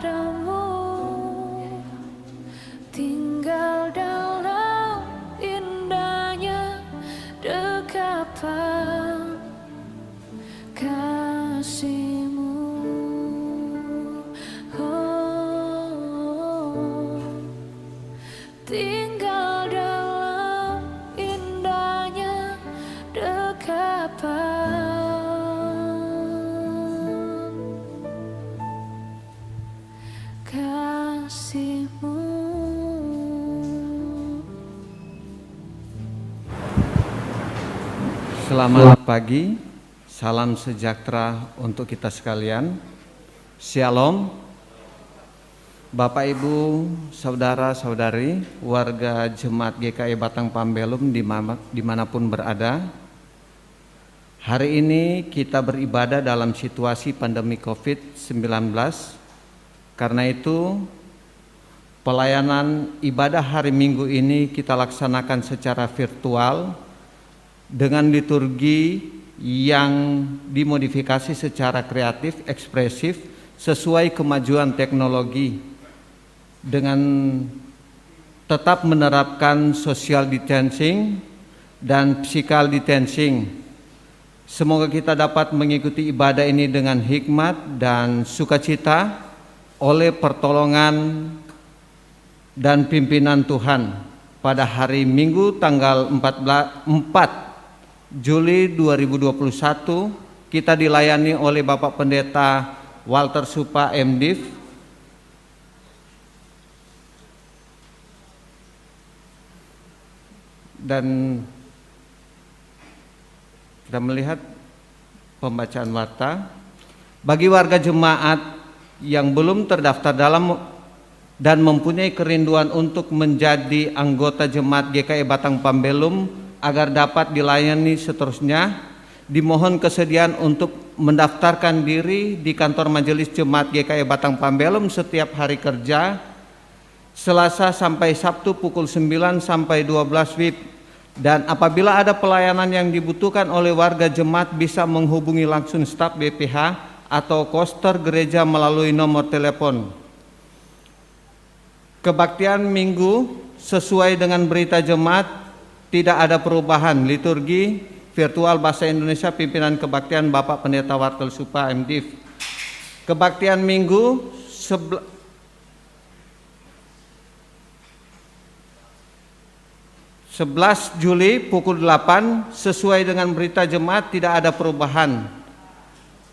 padamu, tinggal dalam indahnya dekapan kasih-Mu. Tinggal dalam indahnya dekapan kasih-Mu. Selamat pagi, salam sejahtera untuk kita sekalian. Shalom. Bapak, Ibu, Saudara-saudari, warga Jemaat GKI Batang Pambelum dimanapun berada. Hari ini kita beribadah dalam situasi pandemi COVID-19. Karena itu, pelayanan ibadah hari Minggu ini kita laksanakan secara virtual dengan liturgi yang dimodifikasi secara kreatif, ekspresif, sesuai kemajuan teknologi, dengan tetap menerapkan social distancing dan physical distancing. Semoga kita dapat mengikuti ibadah ini dengan hikmat dan sukacita oleh pertolongan dan pimpinan Tuhan. Pada hari Minggu tanggal 4 Juli 2021 kita dilayani oleh Bapak Pendeta Walter Supa MDiv, dan kita melihat pembacaan warta. Bagi warga jemaat yang belum terdaftar dalam dan mempunyai kerinduan untuk menjadi anggota jemaat GKI Batang Pambelum agar dapat dilayani seterusnya, dimohon kesediaan untuk mendaftarkan diri di kantor majelis jemaat GKI Batang Pambelum setiap hari kerja Selasa sampai Sabtu pukul 9 sampai 12 WIB. Dan apabila ada pelayanan yang dibutuhkan oleh warga jemaat bisa menghubungi langsung staf BPH atau koster gereja melalui nomor telepon. Kebaktian Minggu sesuai dengan berita jemaat, tidak ada perubahan. Liturgi virtual bahasa Indonesia pimpinan kebaktian Bapak Pendeta Walter Supa MDiv. Kebaktian Minggu 11 Juli pukul 8 sesuai dengan berita jemaat, tidak ada perubahan.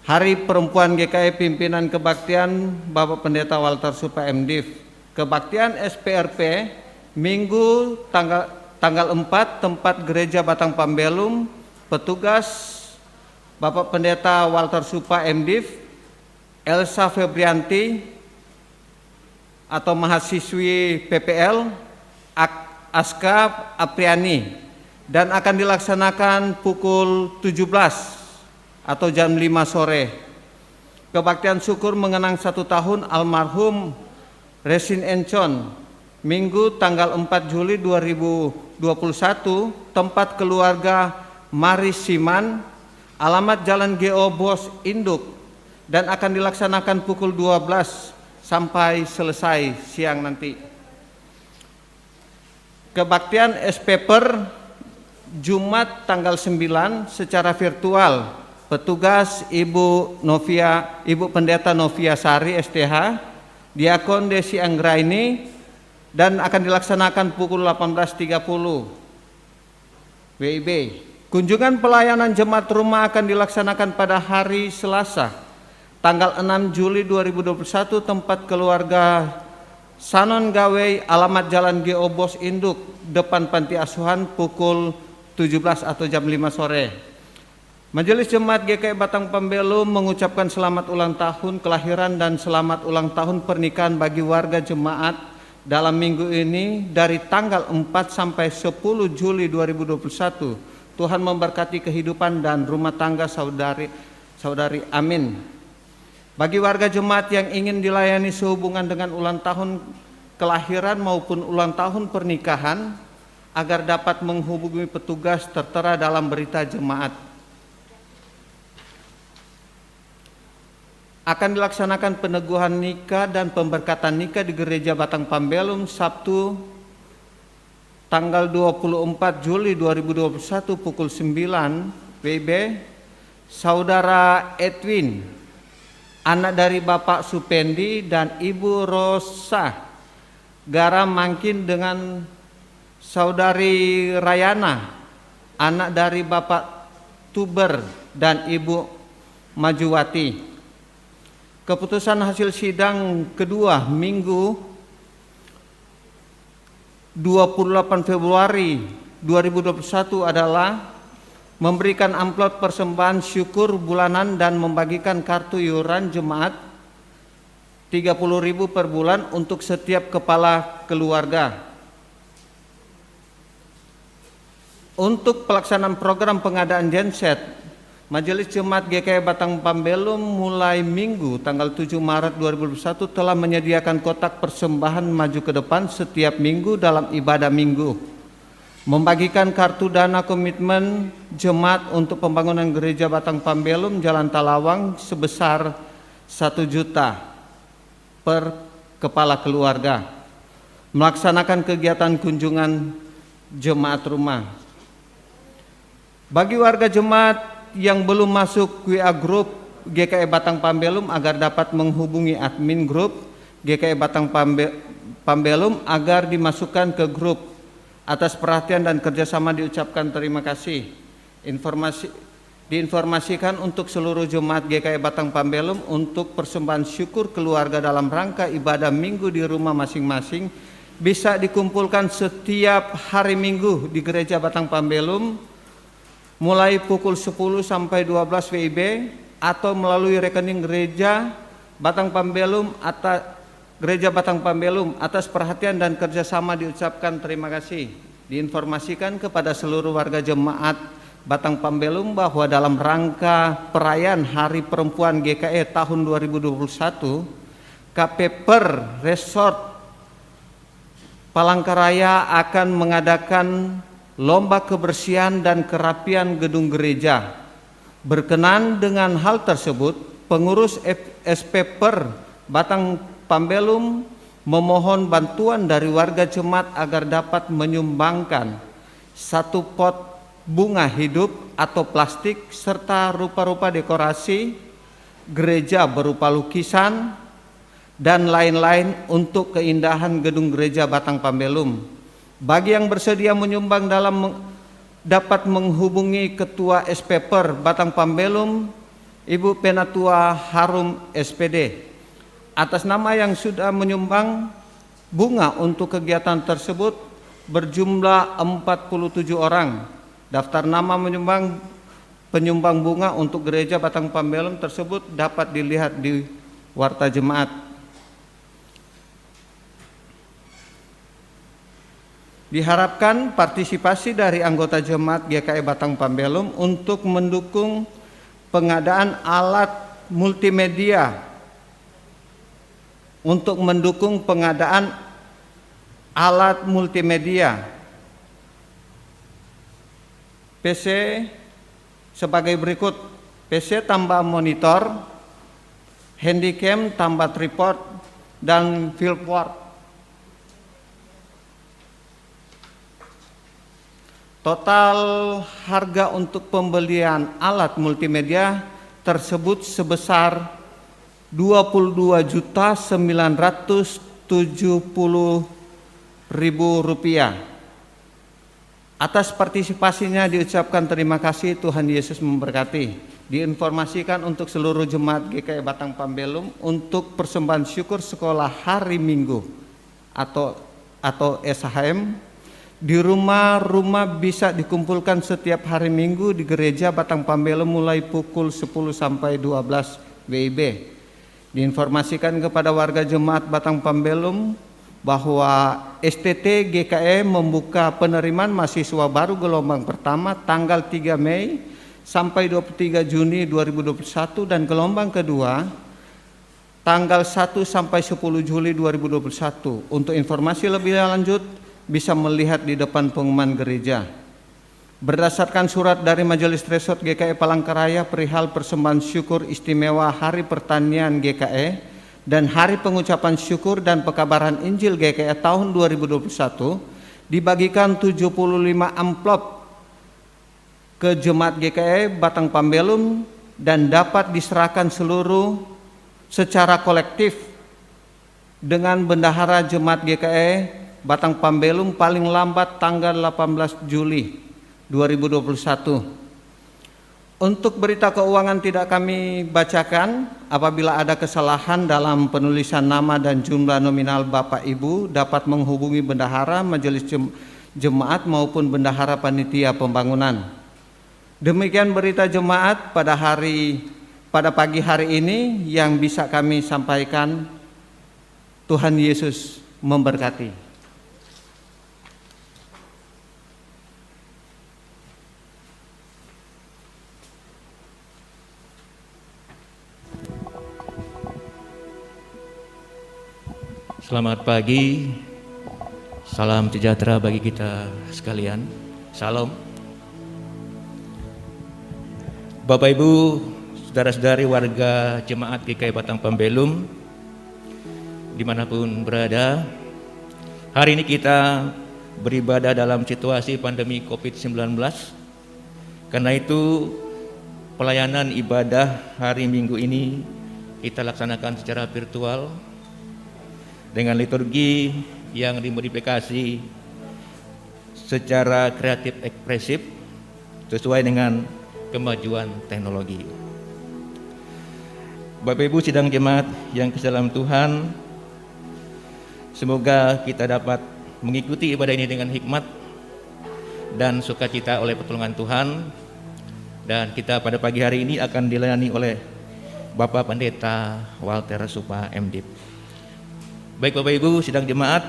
Hari Perempuan GKI pimpinan kebaktian Bapak Pendeta Walter Supa MDiv. Kebaktian SPRP Minggu tanggal 4 tempat Gereja Batang Pambelum, petugas Bapak Pendeta Walter Supa MDiv, Elsa Febrianti atau mahasiswi PPL, Aska Apriani, dan akan dilaksanakan pukul 17 atau jam 5 sore. Kebaktian syukur mengenang 1 tahun almarhum Resin Encon, Minggu tanggal 4 Juli 2021, tempat keluarga Maris Siman, alamat Jalan GO Bos Induk, dan akan dilaksanakan pukul 12 sampai selesai siang nanti. Kebaktian SPPer Jumat tanggal 9 secara virtual, petugas Ibu Pendeta Novia Sari STH, Diakon Desi Anggraini, dan akan dilaksanakan pukul 18.30 WIB. Kunjungan pelayanan jemaat rumah akan dilaksanakan pada hari Selasa tanggal 6 Juli 2021, tempat keluarga Sanon Gawei, alamat Jalan GO Bos Induk, depan panti asuhan, pukul 17 atau jam 5 sore. Majelis Jemaat GKI Batang Pambelum mengucapkan selamat ulang tahun kelahiran dan selamat ulang tahun pernikahan bagi warga jemaat dalam minggu ini dari tanggal 4 sampai 10 Juli 2021. Tuhan memberkati kehidupan dan rumah tangga saudari, amin. Bagi warga jemaat yang ingin dilayani sehubungan dengan ulang tahun kelahiran maupun ulang tahun pernikahan, agar dapat menghubungi petugas tertera dalam berita jemaat. akan dilaksanakan peneguhan nikah dan pemberkatan nikah di Gereja Batang Pambelum Sabtu tanggal 24 Juli 2021 pukul 9 WIB. Saudara Edwin, anak dari Bapak Supendi dan Ibu Rosa Garam Mangkin, dengan Saudari Rayana, anak dari Bapak Tuber dan Ibu Majuwati. Keputusan hasil sidang kedua Minggu 28 Februari 2021 adalah memberikan amplop persembahan syukur bulanan dan membagikan kartu iuran jemaat 30.000 per bulan untuk setiap kepala keluarga. Untuk pelaksanaan program pengadaan genset, Majelis Jemaat GKI Batang Pambelum mulai Minggu tanggal 7 Maret 2021 telah menyediakan kotak persembahan maju ke depan setiap minggu dalam ibadah minggu, membagikan kartu dana komitmen jemaat untuk pembangunan Gereja Batang Pambelum Jalan Talawang sebesar 1 juta per kepala keluarga, melaksanakan kegiatan kunjungan jemaat rumah. Bagi warga jemaat yang belum masuk WA Group GKI Batang Pambelum agar dapat menghubungi admin grup GKI Batang Pambelum agar dimasukkan ke grup. Atas perhatian dan kerjasama diucapkan terima kasih. Diinformasikan untuk seluruh jemaat GKI Batang Pambelum untuk persembahan syukur keluarga dalam rangka ibadah minggu di rumah masing-masing bisa dikumpulkan setiap hari Minggu di Gereja Batang Pambelum mulai pukul 10 sampai 12 WIB atau melalui rekening Gereja Batang Pambelum atas perhatian dan kerjasama diucapkan terima kasih. Diinformasikan kepada seluruh warga jemaat Batang Pambelum bahwa dalam rangka perayaan Hari Perempuan GKI tahun 2021, KPPer Resort Palangkaraya akan mengadakan lomba kebersihan dan kerapian gedung gereja. Berkenan dengan hal tersebut, pengurus SPPer Batang Pambelum memohon bantuan dari warga jemaat agar dapat menyumbangkan 1 pot bunga hidup atau plastik serta rupa-rupa dekorasi gereja berupa lukisan dan lain-lain untuk keindahan gedung gereja Batang Pambelum. Bagi yang bersedia menyumbang dapat menghubungi Ketua SPPer Batang Pambelum, Ibu Penatua Harum SPD. Atas nama yang sudah menyumbang bunga untuk kegiatan tersebut berjumlah 47 orang. Daftar nama penyumbang bunga untuk Gereja Batang Pambelum tersebut dapat dilihat di Warta Jemaat. Diharapkan partisipasi dari anggota jemaat GKI Batang Pambelum untuk mendukung pengadaan alat multimedia, PC sebagai berikut: PC tambah monitor, handycam tambah tripod, dan billboard. Total harga untuk pembelian alat multimedia tersebut sebesar Rp22.970.000. Atas partisipasinya diucapkan terima kasih. Tuhan Yesus memberkati. Diinformasikan untuk seluruh jemaat GKI Batang Pambelum untuk persembahan syukur sekolah hari Minggu atau SHM di rumah-rumah bisa dikumpulkan setiap hari Minggu di Gereja Batang Pambelum mulai pukul 10 sampai 12 WIB. Diinformasikan kepada warga jemaat Batang Pambelum bahwa STT GKI membuka penerimaan mahasiswa baru gelombang pertama tanggal 3 Mei sampai 23 Juni 2021 dan gelombang kedua tanggal 1 sampai 10 Juli 2021. Untuk informasi lebih lanjut bisa melihat di depan pengumuman gereja. Berdasarkan surat dari Majelis Resort GKE Palangkaraya perihal persembahan syukur istimewa Hari Pertanian GKE dan Hari Pengucapan Syukur dan Pekabaran Injil GKE tahun 2021, dibagikan 75 amplop ke Jemaat GKE Batang Pambelum dan dapat diserahkan seluruh secara kolektif dengan Bendahara Jemaat GKE Batang Pambelum paling lambat tanggal 18 Juli 2021. Untuk berita keuangan tidak kami bacakan. Apabila ada kesalahan dalam penulisan nama dan jumlah nominal Bapak Ibu dapat menghubungi Bendahara Majelis Jemaat maupun Bendahara Panitia Pembangunan. Demikian berita jemaat pada pagi hari ini yang bisa kami sampaikan. Tuhan Yesus memberkati. Selamat pagi, salam sejahtera bagi kita sekalian. Salam. Bapak Ibu, saudara-saudari warga Jemaat GKI Batang Pambelum, dimanapun berada, hari ini kita beribadah dalam situasi pandemi COVID-19. Karena itu, pelayanan ibadah hari Minggu ini kita laksanakan secara virtual dengan liturgi yang dimodifikasi secara kreatif ekspresif sesuai dengan kemajuan teknologi. Bapak Ibu sidang jemaat yang kasih dalam Tuhan, semoga kita dapat mengikuti ibadah ini dengan hikmat dan sukacita oleh pertolongan Tuhan. Dan kita pada pagi hari ini akan dilayani oleh Bapak Pendeta Walter Supa MDip. Baik Bapak Ibu sidang jemaat,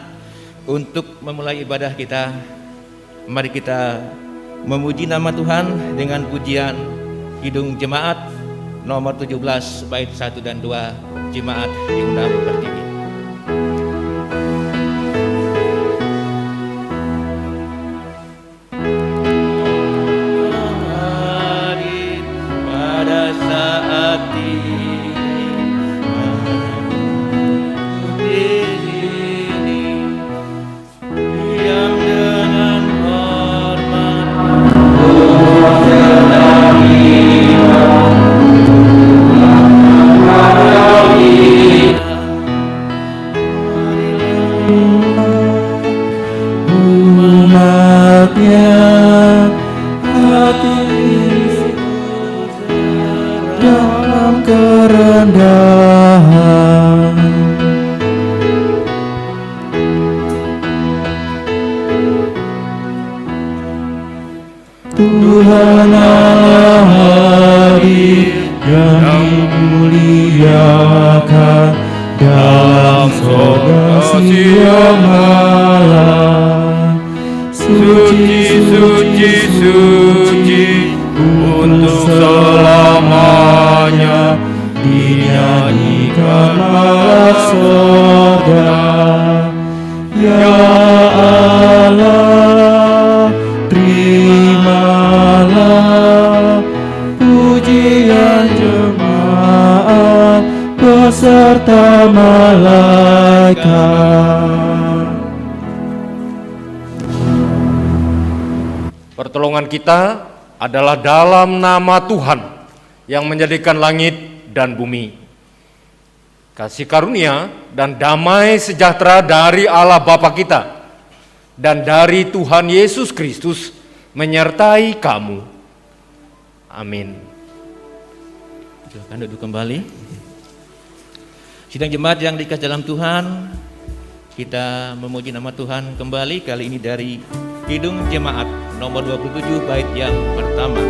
untuk memulai ibadah kita, mari kita memuji nama Tuhan dengan pujian Kidung Jemaat nomor 17 bait 1 dan 2. Jemaat diundang berdiri. Pada saat ini dalam kerendahan, Tuhan Allah hadir yang dimuliakan dalam sorga siang malam. Suci, suci, suci untuk selamanya dinyanyikan malah sorga. Ya Allah, terimalah pujian jemaat beserta malaikat. Pertolongan kita adalah dalam nama Tuhan yang menjadikan langit dan bumi. Kasih karunia dan damai sejahtera dari Allah Bapa kita dan dari Tuhan Yesus Kristus menyertai kamu. Amin. Silakan duduk kembali. Sidang jemaat yang dikasih dalam Tuhan, kita memuji nama Tuhan kembali, kali ini dari Kidung Jemaat nomor 27 bait yang pertama.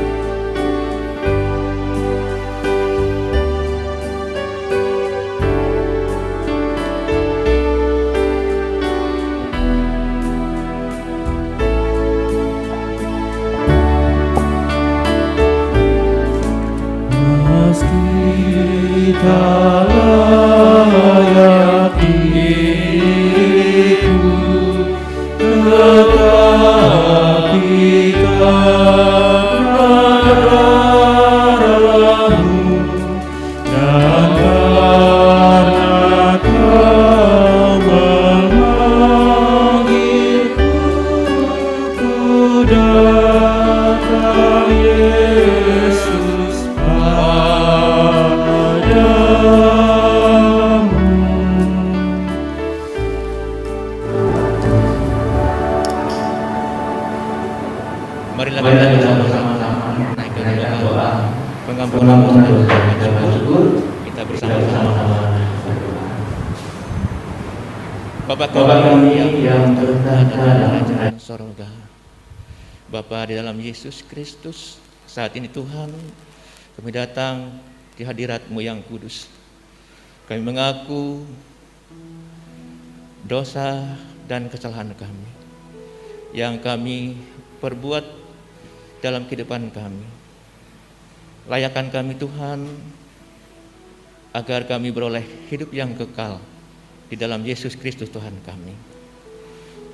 Meski tak layak itu, tetapi mengucapkan syukur, kita bersama-sama. Bapa kami yang bertata dalam kerajaan sorga, Bapa di dalam Yesus Kristus, saat ini Tuhan, kami datang di hadirat-Mu yang kudus. Kami mengaku dosa dan kesalahan kami yang kami perbuat dalam kehidupan kami. Layakan kami Tuhan, agar kami beroleh hidup yang kekal di dalam Yesus Kristus Tuhan kami.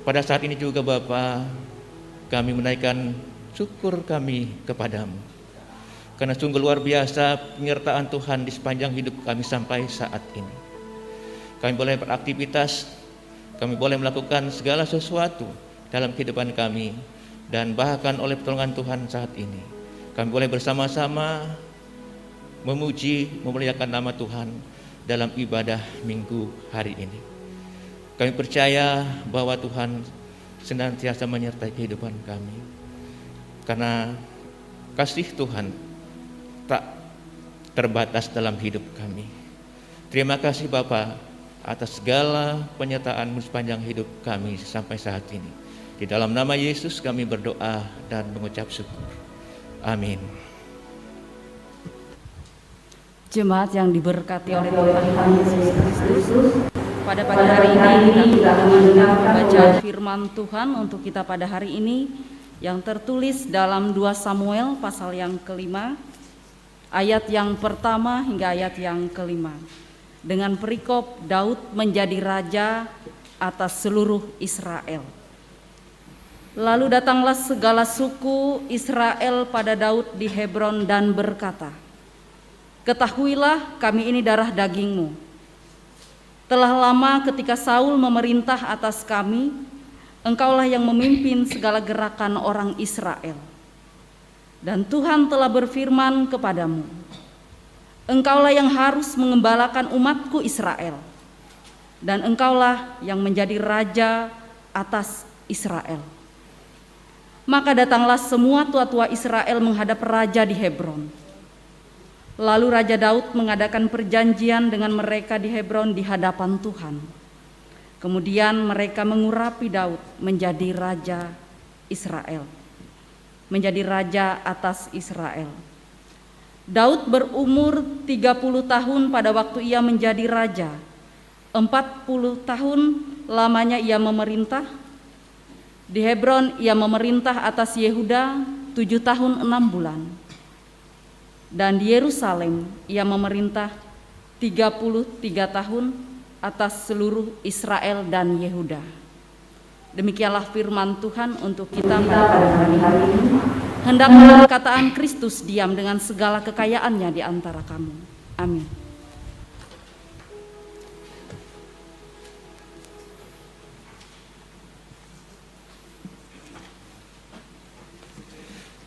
Pada saat ini juga Bapa, kami menaikkan syukur kami kepadamu, karena sungguh luar biasa penyertaan Tuhan di sepanjang hidup kami sampai saat ini. Kami boleh beraktivitas, kami boleh melakukan segala sesuatu dalam kehidupan kami, dan bahkan oleh pertolongan Tuhan saat ini, kami boleh bersama-sama memuji, memuliakan nama Tuhan dalam ibadah minggu hari ini. Kami percaya bahwa Tuhan senantiasa menyertai kehidupan kami, karena kasih Tuhan tak terbatas dalam hidup kami. Terima kasih Bapa atas segala penyertaan-Mu sepanjang hidup kami sampai saat ini. Di dalam nama Yesus kami berdoa dan mengucap syukur. Amin. Jemaat yang diberkati oleh Tuhan Yesus Kristus, pada pagi hari ini kita akan mendengar pembacaan firman Tuhan untuk kita pada hari ini yang tertulis dalam 2 Samuel pasal yang kelima, ayat yang pertama hingga ayat yang kelima, dengan perikop Daud menjadi raja atas seluruh Israel. Lalu datanglah segala suku Israel pada Daud di Hebron dan berkata, "Ketahuilah kami ini darah dagingmu. Telah lama ketika Saul memerintah atas kami, engkaulah yang memimpin segala gerakan orang Israel. Dan Tuhan telah berfirman kepadamu, engkaulah yang harus mengembalakan umatku Israel, dan engkaulah yang menjadi raja atas Israel." Maka datanglah semua tua-tua Israel menghadap raja di Hebron. Lalu Raja Daud mengadakan perjanjian dengan mereka di Hebron di hadapan Tuhan. Kemudian mereka mengurapi Daud menjadi raja Israel, menjadi raja atas Israel. Daud berumur 30 tahun pada waktu ia menjadi raja. 40 tahun lamanya ia memerintah. Di Hebron ia memerintah atas Yehuda 7 tahun 6 bulan. Dan di Yerusalem ia memerintah 33 tahun atas seluruh Israel dan Yehuda. Demikianlah firman Tuhan untuk kita pada hari ini. Hendaklah perkataan Kristus diam dengan segala kekayaannya di antara kamu. Amin.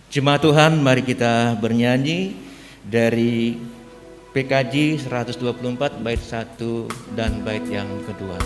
Jemaat Tuhan, mari kita bernyanyi dari PKJ 124 bait 1 dan bait yang kedua.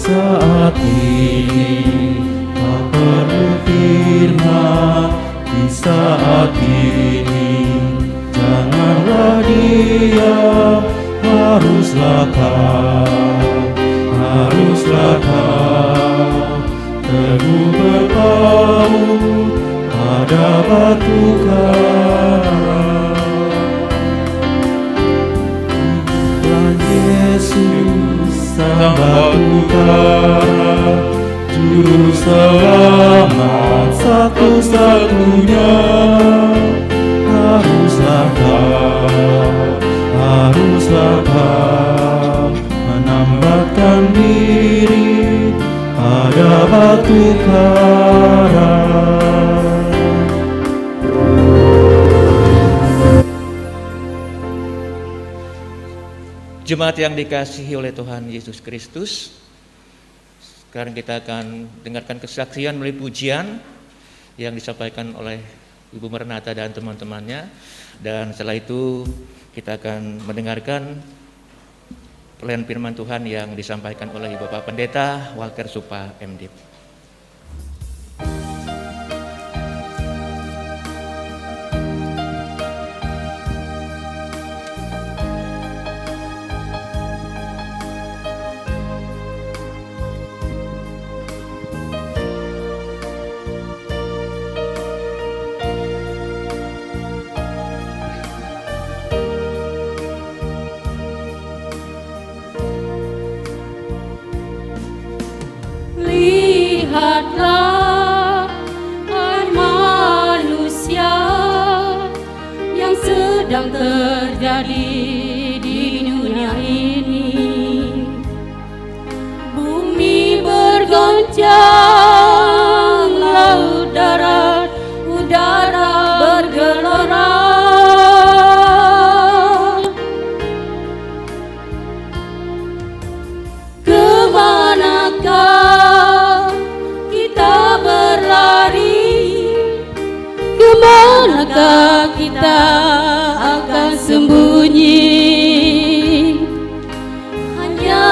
Saat ini tak perlu saat ini. Janganlah diam, haruslah kau teguh berpaut pada batu karang. Tuhan Yesus sang batu karang, juru selamat satu-satunya. Haruslah kau menambatkan diri pada batu karang. Jemaat yang dikasihi oleh Tuhan Yesus Kristus, sekarang kita akan dengarkan kesaksian melalui pujian yang disampaikan oleh Ibu Mernata dan teman-temannya. Dan setelah itu kita akan mendengarkan pelayanan firman Tuhan yang disampaikan oleh Bapak Pendeta Walker Supa MDiv. Lihatlah, hai manusia, yang sedang terjadi di dunia ini. Bumi bergoncang, laut, darat, udara bergelora. Kemanakah kita berlari? Kemanakah kita akan sembunyi? Hanya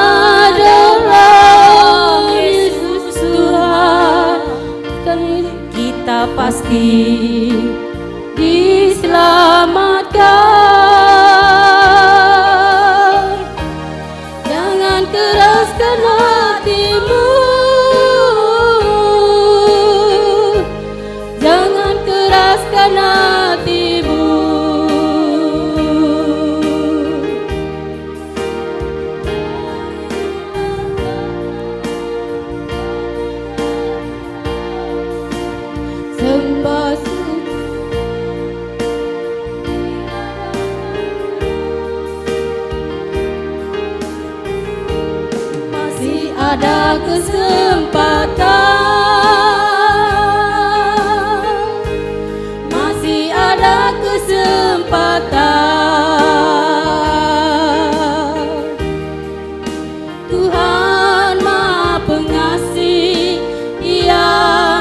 dalam Yesus Tuhan kita pasti diselamatkan. Jangan keraskan hatimu, jangan keraskan hatimu. Sembah masih ada kesempatan, masih ada kesempatan. Tuhan Maha Pengasih, Dia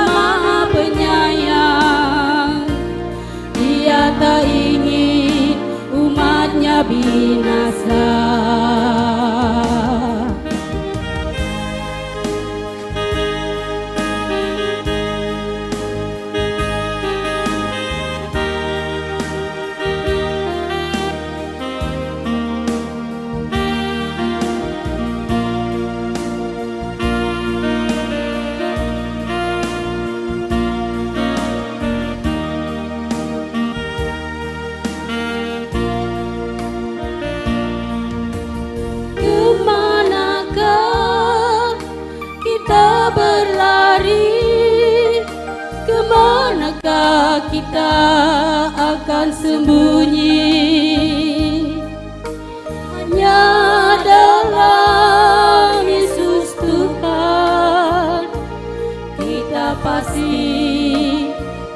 Maha Penyayang. Dia tak ingin umatnya binasa. Kemanakah kita berlari? Kemanakah kita akan sembunyi? Hanya dalam Yesus Tuhan kita pasti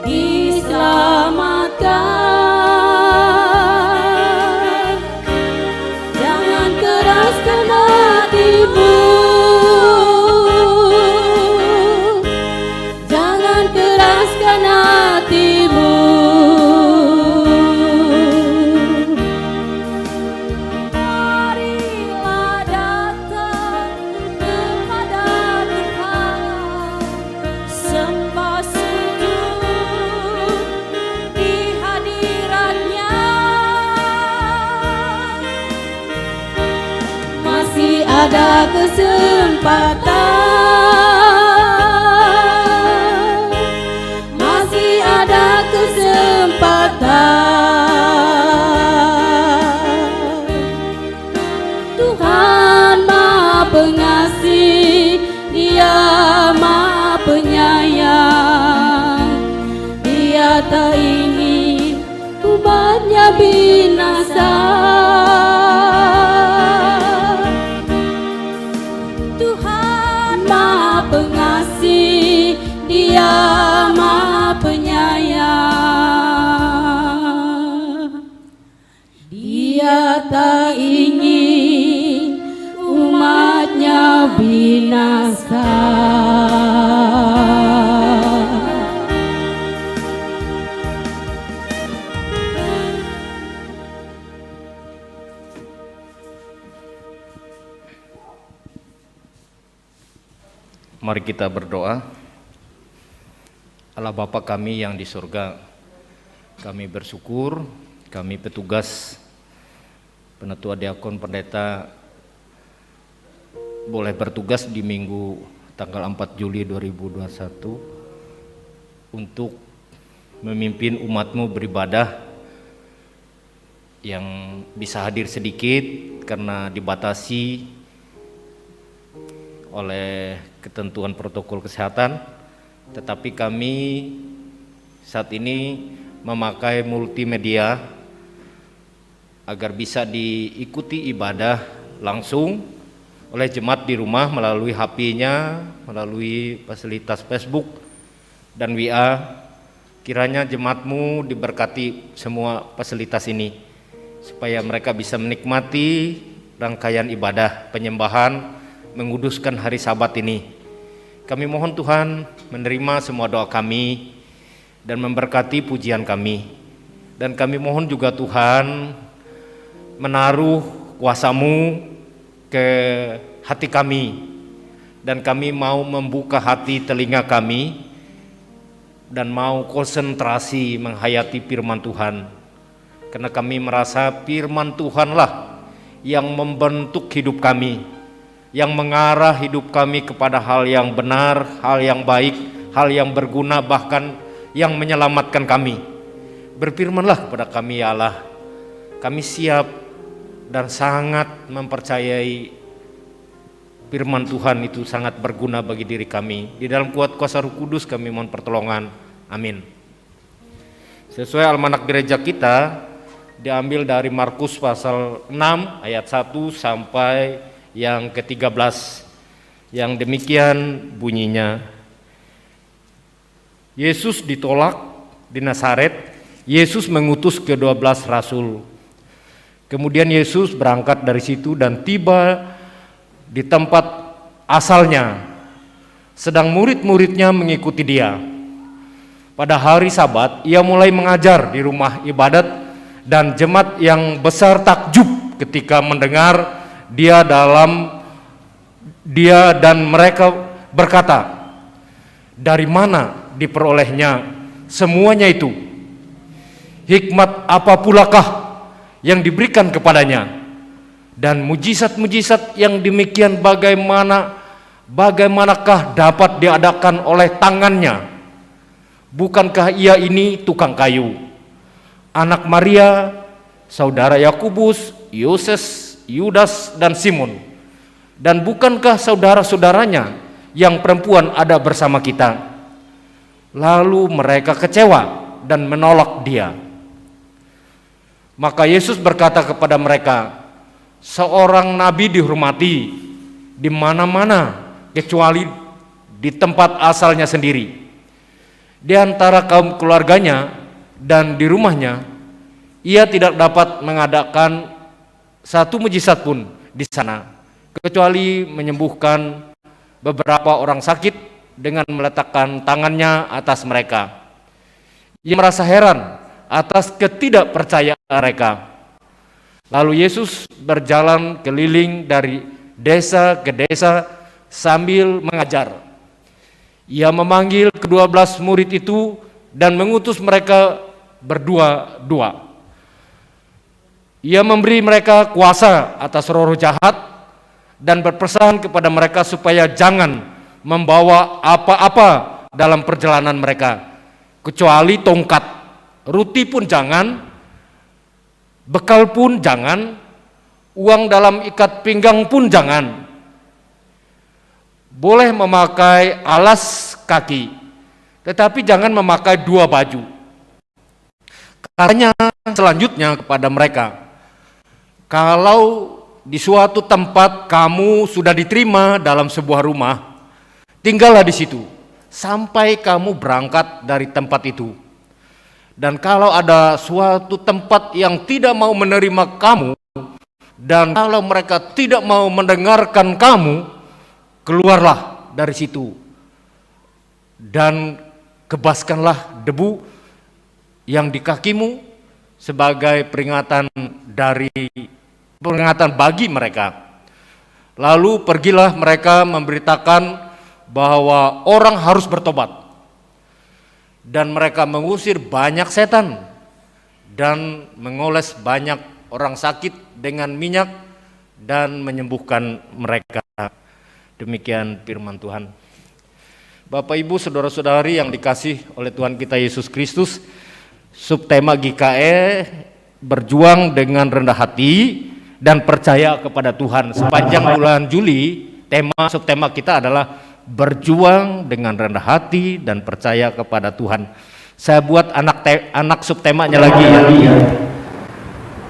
diselamatkan. Jangan keraskan hatimu, jangan keraskan hatimu. Marilah datang kepada Tuhan, sembah sujud ada kesempatan, masih ada kesempatan. Tuhan Maha Pengasih, Dia Maha Penyayang, Dia tak ingin umatnya binasa. Tuhan Maha Pengasih, Dia Maha Penyayang, Dia tak ingin umatnya binasa. Mari kita berdoa. Allah Bapa kami yang di surga, kami bersyukur, kami petugas Penatua Diakon Pendeta boleh bertugas di Minggu tanggal 4 Juli 2021 untuk memimpin umatmu beribadah yang bisa hadir sedikit karena dibatasi oleh ketentuan protokol kesehatan, tetapi kami saat ini memakai multimedia agar bisa diikuti ibadah langsung oleh jemaat di rumah melalui HP-nya, melalui fasilitas Facebook dan WA. Kiranya jemaatmu diberkati semua fasilitas ini supaya mereka bisa menikmati rangkaian ibadah penyembahan menguduskan hari Sabat ini. Kami mohon Tuhan menerima semua doa kami dan memberkati pujian kami. Dan kami mohon juga Tuhan menaruh kuasa-Mu ke hati kami, dan kami mau membuka hati telinga kami dan mau konsentrasi menghayati firman Tuhan, karena kami merasa firman Tuhanlah yang membentuk hidup kami, yang mengarah hidup kami kepada hal yang benar, hal yang baik, hal yang berguna, bahkan yang menyelamatkan kami. Berfirmanlah kepada kami ya Allah, kami siap dan sangat mempercayai firman Tuhan itu sangat berguna bagi diri kami. Di dalam kuat kuasa Roh Kudus kami mohon pertolongan. Amin. Sesuai almanak gereja kita diambil dari Markus pasal 6 ayat 1 sampai yang ke-13. Yang demikian bunyinya. Yesus ditolak di Nazaret. Yesus mengutus ke-12 rasul. Kemudian Yesus berangkat dari situ dan tiba di tempat asalnya, sedang murid-muridnya mengikuti dia. Pada hari Sabat, ia mulai mengajar di rumah ibadat, dan jemaat yang besar takjub ketika mendengar dia dan mereka berkata, dari mana diperolehnya semuanya itu? Hikmat apa pulakah yang diberikan kepadanya, dan mujizat-mujizat yang demikian bagaimanakah dapat diadakan oleh tangannya? Bukankah ia ini tukang kayu, anak Maria, saudara Yakobus, Yoses, Yudas, dan Simon? Dan bukankah saudara-saudaranya yang perempuan ada bersama kita? Lalu mereka kecewa dan menolak dia. Maka Yesus berkata kepada mereka, seorang nabi dihormati di mana-mana kecuali di tempat asalnya sendiri, di antara kaum keluarganya dan di rumahnya. Ia tidak dapat mengadakan satu mujizat pun di sana, kecuali menyembuhkan beberapa orang sakit dengan meletakkan tangannya atas mereka. Ia merasa heran atas ketidakpercayaan mereka. Lalu Yesus berjalan keliling dari desa ke desa sambil mengajar. Ia memanggil ke-12 murid itu dan mengutus mereka berdua-dua. Ia memberi mereka kuasa atas roh-roh jahat dan berpesan kepada mereka supaya jangan membawa apa-apa dalam perjalanan mereka, kecuali tongkat, roti pun jangan, bekal pun jangan, uang dalam ikat pinggang pun jangan. Boleh memakai alas kaki, tetapi jangan memakai 2 baju. Katanya selanjutnya kepada mereka, kalau di suatu tempat kamu sudah diterima dalam sebuah rumah, tinggallah di situ sampai kamu berangkat dari tempat itu. Dan kalau ada suatu tempat yang tidak mau menerima kamu, dan kalau mereka tidak mau mendengarkan kamu, keluarlah dari situ dan kebaskanlah debu yang di kakimu sebagai peringatan bagi mereka. Lalu pergilah mereka memberitakan bahwa orang harus bertobat, dan mereka mengusir banyak setan dan mengoles banyak orang sakit dengan minyak dan menyembuhkan mereka. Demikian firman Tuhan. Bapak Ibu saudara-saudari yang dikasih oleh Tuhan kita Yesus Kristus, subtema GKE berjuang dengan rendah hati dan percaya kepada Tuhan. Sepanjang bulan Juli, subtema kita adalah berjuang dengan rendah hati dan percaya kepada Tuhan. Saya buat anak subtemanya lagi ya.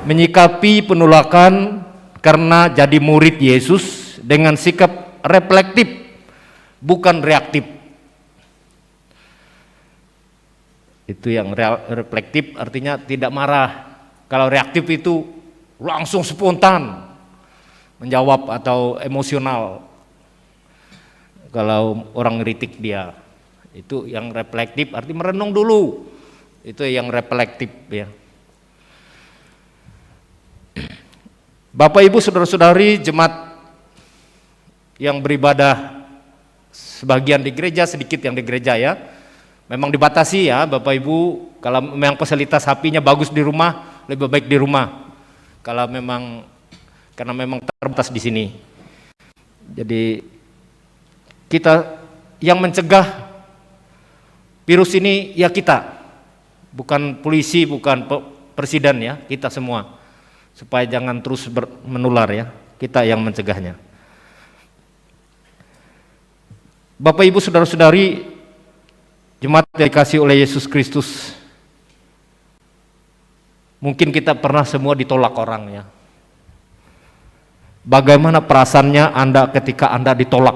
Menyikapi penolakan karena jadi murid Yesus dengan sikap reflektif, bukan reaktif. Itu yang reflektif artinya tidak marah. Kalau reaktif itu langsung spontan menjawab atau emosional. Kalau orang ngeritik dia, itu yang reflektif arti merenung dulu. Itu yang reflektif ya. Bapak Ibu saudara-saudari jemaat yang beribadah, sebagian di gereja, sedikit yang di gereja ya. Memang dibatasi ya Bapak Ibu, kalau memang fasilitas HP-nya bagus di rumah, lebih baik di rumah. Kalau memang karena memang terbatas di sini. Jadi kita yang mencegah virus ini ya kita, bukan polisi, bukan presiden ya, kita semua, supaya jangan terus menular ya, kita yang mencegahnya. Bapak Ibu saudara-saudari jemaat yang dikasih oleh Yesus Kristus, mungkin kita pernah semua ditolak orang ya. Bagaimana perasaannya Anda ketika Anda ditolak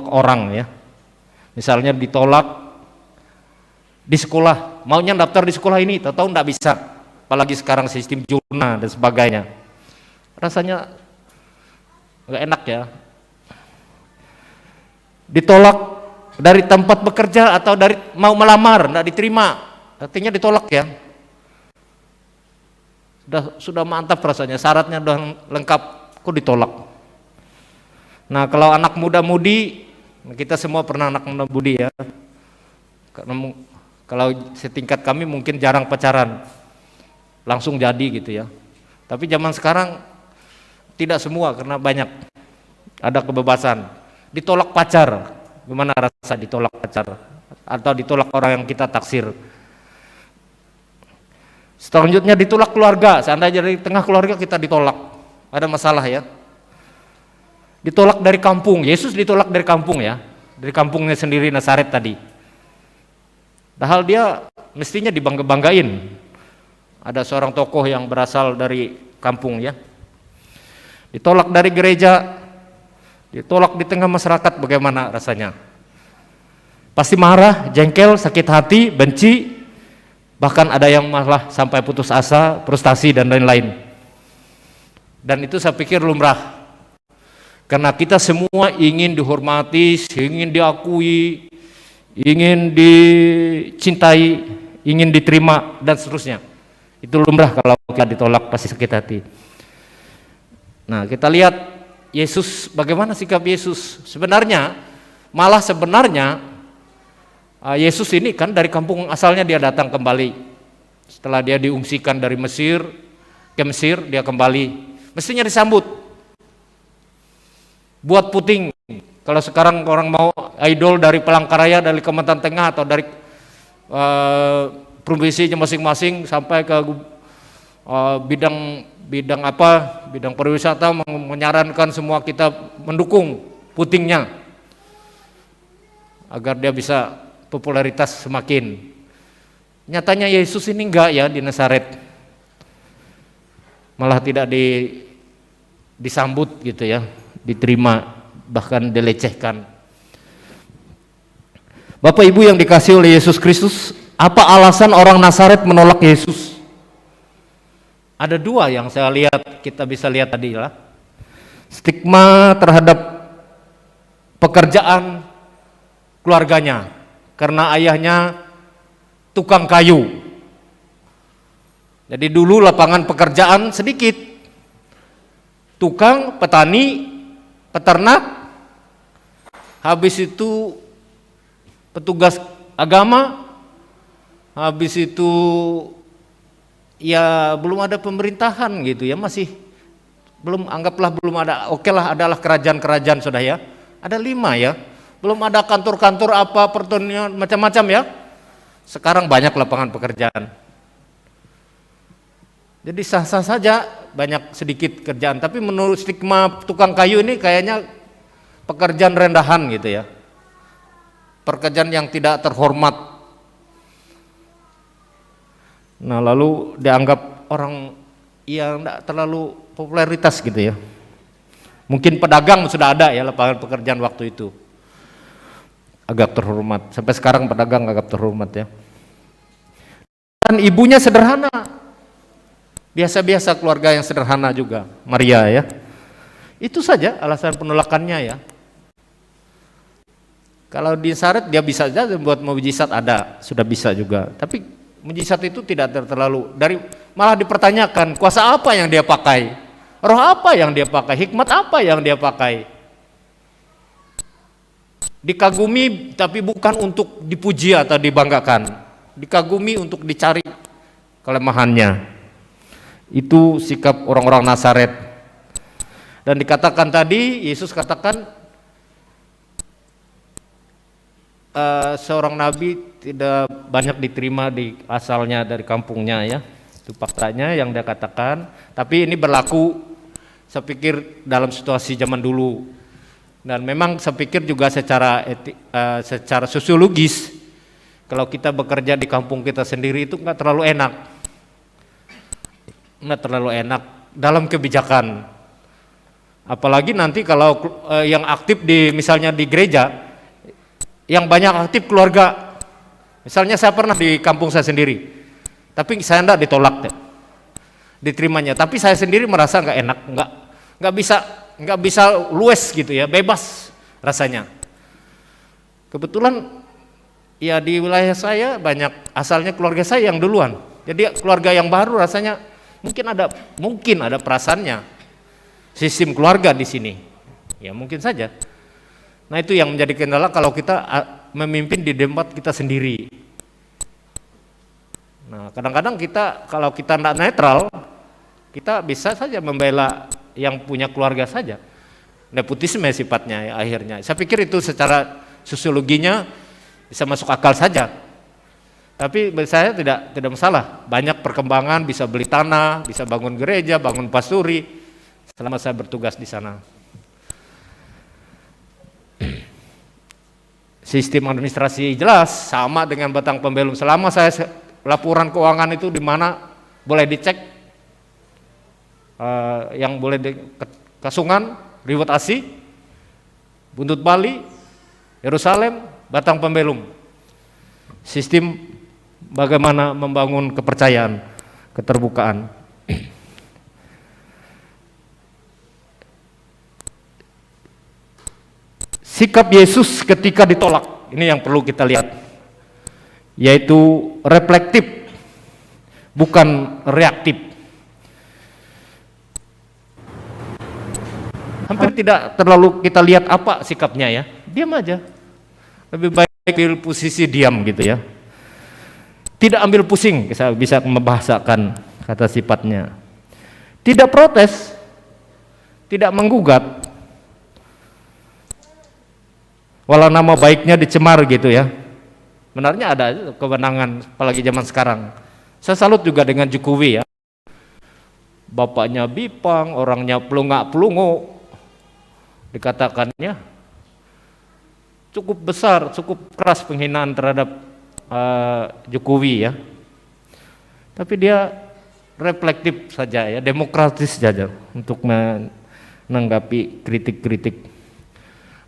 orang ya. Misalnya ditolak di sekolah, maunya daftar di sekolah ini, tahu-tahu enggak bisa, apalagi sekarang sistem zona dan sebagainya. Rasanya enggak enak ya. Ditolak dari tempat bekerja atau dari mau melamar enggak diterima, artinya ditolak ya. Sudah mantap rasanya, syaratnya sudah lengkap, kok ditolak. Nah kalau anak muda-mudi, kita semua pernah anak muda-mudi ya. Karena kalau setingkat kami mungkin jarang pacaran, langsung jadi gitu ya. Tapi zaman sekarang tidak semua, karena banyak ada kebebasan. Ditolak pacar, gimana rasa ditolak pacar? Atau ditolak orang yang kita taksir. Selanjutnya ditolak keluarga, seandainya dari tengah keluarga kita ditolak, ada masalah ya. Ditolak dari kampung, Yesus ditolak dari kampung ya, dari kampungnya sendiri Nazaret tadi. Padahal dia mestinya dibangga-banggain. Ada seorang tokoh yang berasal dari kampung ya. Ditolak dari gereja, ditolak di tengah masyarakat, bagaimana rasanya? Pasti marah, jengkel, sakit hati, benci. Bahkan ada yang malah sampai putus asa, frustasi dan lain-lain. Dan itu saya pikir lumrah. Karena kita semua ingin dihormati, ingin diakui, ingin dicintai, ingin diterima dan seterusnya. Itu lumrah kalau kita ditolak pasti sakit hati. Nah, kita lihat Yesus, bagaimana sikap Yesus? Sebenarnya Yesus ini kan dari kampung asalnya dia datang kembali. Setelah dia diungsikan dari Mesir ke Mesir, dia kembali mestinya disambut. Buat puting. Kalau sekarang orang mau idol dari Palangkaraya, dari Kalimantan Tengah atau dari provinsinya masing-masing sampai ke bidang pariwisata, menyarankan semua kita mendukung putingnya agar dia bisa popularitas semakin. Nyatanya Yesus ini enggak ya di Nazaret, malah tidak disambut gitu ya, diterima, bahkan dilecehkan. Bapak Ibu yang dikasihi oleh Yesus Kristus, apa alasan orang Nazaret menolak Yesus? Ada dua yang saya lihat, kita bisa lihat tadi lah. Stigma terhadap pekerjaan keluarganya, karena ayahnya tukang kayu. Jadi dulu lapangan pekerjaan sedikit, tukang, petani, peternak, habis itu petugas agama, habis itu ya belum ada pemerintahan gitu ya, masih belum, anggaplah belum ada, oke lah, adalah kerajaan-kerajaan sudah ya, ada 5 ya, belum ada kantor-kantor apa, pertanian macam-macam ya. Sekarang banyak lapangan pekerjaan, jadi sah-sah saja banyak sedikit kerjaan, tapi menurut stigma tukang kayu ini kayaknya pekerjaan rendahan gitu ya, pekerjaan yang tidak terhormat. Nah lalu dianggap orang yang tidak terlalu popularitas gitu ya. Mungkin pedagang sudah ada ya lapangan pekerjaan waktu itu, agak terhormat. Sampai sekarang pedagang agak terhormat ya. Dan ibunya sederhana, biasa-biasa, keluarga yang sederhana juga, Maria ya. Itu saja alasan penolakannya ya. Kalau di Nazaret dia bisa saja buat mujizat, ada, sudah bisa juga. Tapi mujizat itu tidak terlalu, malah dipertanyakan kuasa apa yang dia pakai, roh apa yang dia pakai, hikmat apa yang dia pakai. Dikagumi tapi bukan untuk dipuji atau dibanggakan, dikagumi untuk dicari kelemahannya. Itu sikap orang-orang Nazaret. Dan dikatakan tadi, Yesus katakan seorang nabi tidak banyak diterima di asalnya, dari kampungnya ya. Itu faktanya yang dia katakan. Tapi ini berlaku saya pikir dalam situasi zaman dulu. Dan memang saya pikir juga secara sosiologis, kalau kita bekerja di kampung kita sendiri itu nggak terlalu enak dalam kebijakan. Apalagi nanti kalau yang aktif misalnya di gereja, yang banyak aktif keluarga. Misalnya saya pernah di kampung saya sendiri, tapi saya enggak ditolak diterimanya, tapi saya sendiri merasa nggak enak, nggak bisa luwes gitu ya, bebas rasanya. Kebetulan ya di wilayah saya banyak asalnya keluarga saya yang duluan, jadi keluarga yang baru rasanya mungkin ada perasaannya sistem keluarga di sini ya, mungkin saja. Nah itu yang menjadi kendala kalau kita memimpin di tempat kita sendiri. Nah kadang-kadang kalau kita tidak netral, kita bisa saja membela yang punya keluarga saja, nepotisme sifatnya ya, akhirnya. Saya pikir itu secara sosiologinya bisa masuk akal saja. Tapi bagi saya tidak masalah, banyak perkembangan, bisa beli tanah, bisa bangun gereja, bangun pasturi selama saya bertugas di sana. Sistem administrasi jelas sama dengan Batang Pembelum. Selama saya laporan keuangan itu di mana boleh dicek, yang boleh di Kasungan, Riwut Asi, Buntut Bali, Yerusalem, Batang Pembelum. Sistem bagaimana membangun kepercayaan, keterbukaan. Sikap Yesus ketika ditolak, ini yang perlu kita lihat, yaitu reflektif, bukan reaktif. Hampir tidak terlalu kita lihat apa sikapnya ya, diam aja. Lebih baik ambil posisi diam gitu ya. Tidak ambil pusing, bisa membahasakan kata sifatnya. Tidak protes, tidak menggugat. Walau nama baiknya dicemar gitu ya. Benarnya ada kewenangan, apalagi zaman sekarang. Saya salut juga dengan Jokowi ya. Bapaknya Bipang, orangnya pelunga-pelungu. Dikatakannya cukup besar, cukup keras penghinaan terhadap Jokowi ya. Tapi dia reflektif saja ya, demokratis saja untuk menanggapi kritik-kritik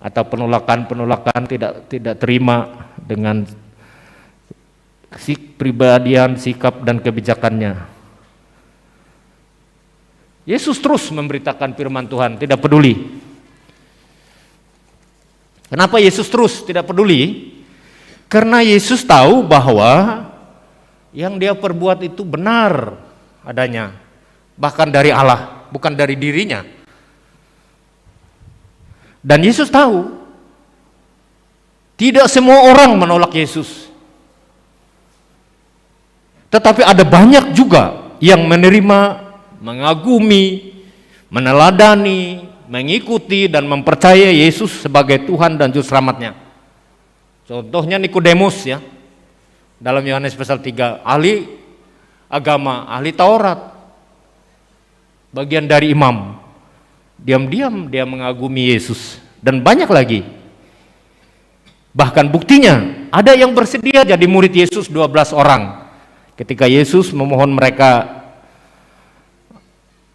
atau penolakan-penolakan tidak terima dengan kepribadian, sikap dan kebijakannya. Yesus terus memberitakan firman Tuhan, tidak peduli. Kenapa Yesus terus tidak peduli? Karena Yesus tahu bahwa yang dia perbuat itu benar adanya, bahkan dari Allah, bukan dari dirinya. Dan Yesus tahu tidak semua orang menolak Yesus, tetapi ada banyak juga yang menerima, mengagumi, meneladani, mengikuti dan mempercayai Yesus sebagai Tuhan dan Juru Selamatnya. Contohnya Nikodemus ya, dalam Yohanes pasal 3, ahli agama, ahli Taurat, bagian dari imam. Diam-diam dia mengagumi Yesus, dan banyak lagi. Bahkan buktinya, ada yang bersedia jadi murid Yesus 12 orang. Ketika Yesus memohon mereka,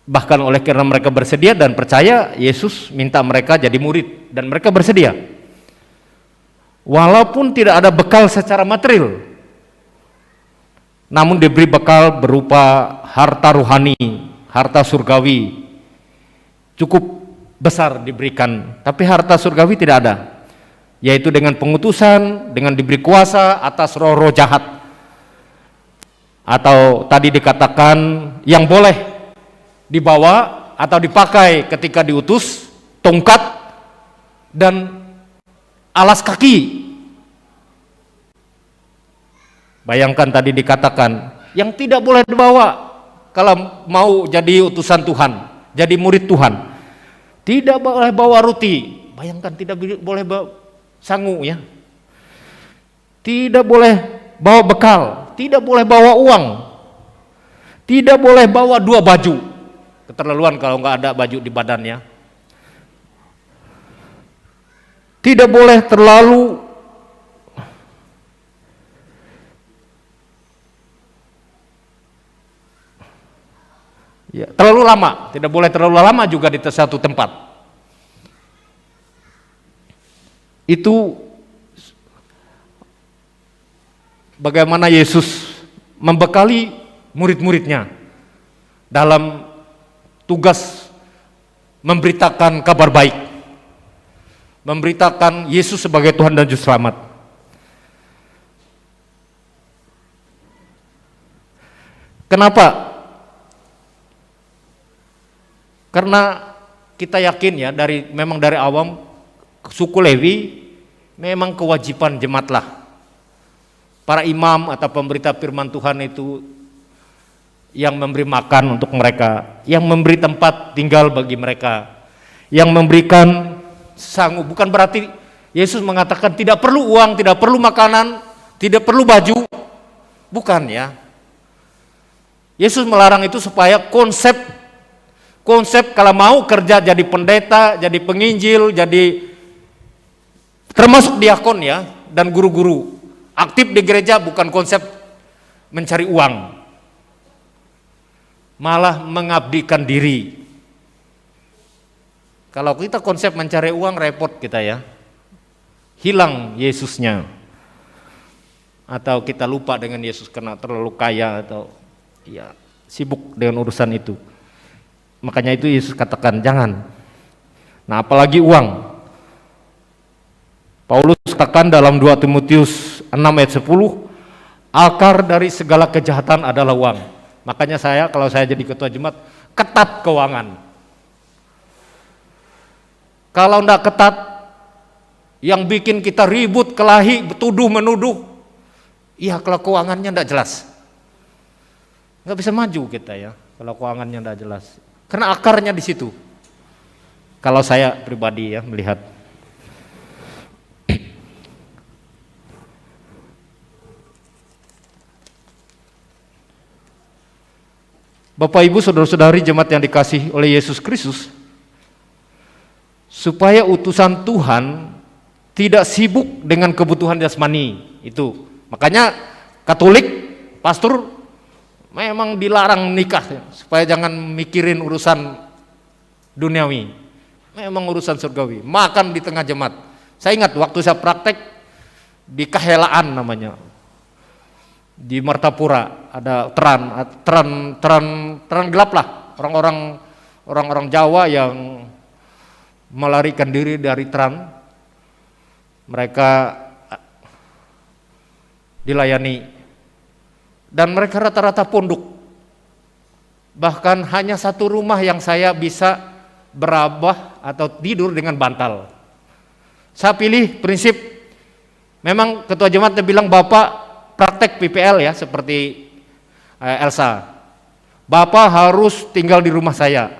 bahkan oleh karena mereka bersedia dan percaya, Yesus minta mereka jadi murid, dan mereka bersedia. Walaupun tidak ada bekal secara material, namun diberi bekal berupa harta rohani, harta surgawi, cukup besar diberikan. Tapi harta surgawi tidak ada, yaitu dengan pengutusan, dengan diberi kuasa atas roh-roh jahat, atau tadi dikatakan yang boleh dibawa atau dipakai ketika diutus, tongkat dan alas kaki. Bayangkan tadi dikatakan yang tidak boleh dibawa kalau mau jadi utusan Tuhan, jadi murid Tuhan. Tidak boleh bawa roti. Bayangkan tidak boleh bawa sangu ya. Tidak boleh bawa bekal, tidak boleh bawa uang. Tidak boleh bawa 2 baju. Keterlaluan kalau nggak ada baju di badannya. Tidak boleh terlalu terlalu lama, tidak boleh terlalu lama juga di satu tempat. Itu bagaimana Yesus membekali murid-muridnya dalam tugas memberitakan kabar baik, memberitakan Yesus sebagai Tuhan dan Juru Selamat. Kenapa? Karena kita yakin ya, memang dari awam suku Lewi memang kewajiban jemaatlah. Para imam atau pemberita firman Tuhan itu yang memberi makan untuk mereka, yang memberi tempat tinggal bagi mereka, yang memberikan sangu. Bukan berarti Yesus mengatakan tidak perlu uang, tidak perlu makanan, tidak perlu baju. Bukan ya. Yesus melarang itu supaya konsep kalau mau kerja jadi pendeta, jadi penginjil, jadi termasuk diakon ya, dan guru-guru aktif di gereja, bukan konsep mencari uang, malah mengabdikan diri. Kalau kita konsep mencari uang, repot kita ya, hilang Yesusnya, atau kita lupa dengan Yesus karena terlalu kaya atau ya sibuk dengan urusan itu. Makanya itu Yesus katakan jangan. Nah, apalagi uang. Paulus katakan dalam 2 Timotius 6 ayat 10, akar dari segala kejahatan adalah uang. Makanya kalau saya jadi ketua jemaat, ketat keuangan. Kalau enggak ketat, yang bikin kita ribut, kelahi, tuduh menuduh, iya kalau keuangannya enggak jelas, nggak bisa maju kita ya kalau keuangannya enggak jelas. Karena akarnya di situ. Kalau saya pribadi ya melihat. Bapak Ibu saudara-saudari jemaat yang dikasihi oleh Yesus Kristus, supaya utusan Tuhan tidak sibuk dengan kebutuhan jasmani itu. Makanya Katolik, pastor memang dilarang nikah supaya jangan mikirin urusan duniawi, memang urusan surgawi. Makan di tengah jemaat. Saya ingat waktu saya praktek di Kahelaan namanya, di Martapura ada teran gelap lah, orang-orang Jawa yang melarikan diri dari teran. Mereka dilayani dan mereka rata-rata pondok. Bahkan hanya satu rumah yang saya bisa berabah atau tidur dengan bantal. Saya pilih prinsip, memang ketua jemaatnya bilang, Bapak praktek PPL ya seperti Elsa. Bapak harus tinggal di rumah saya.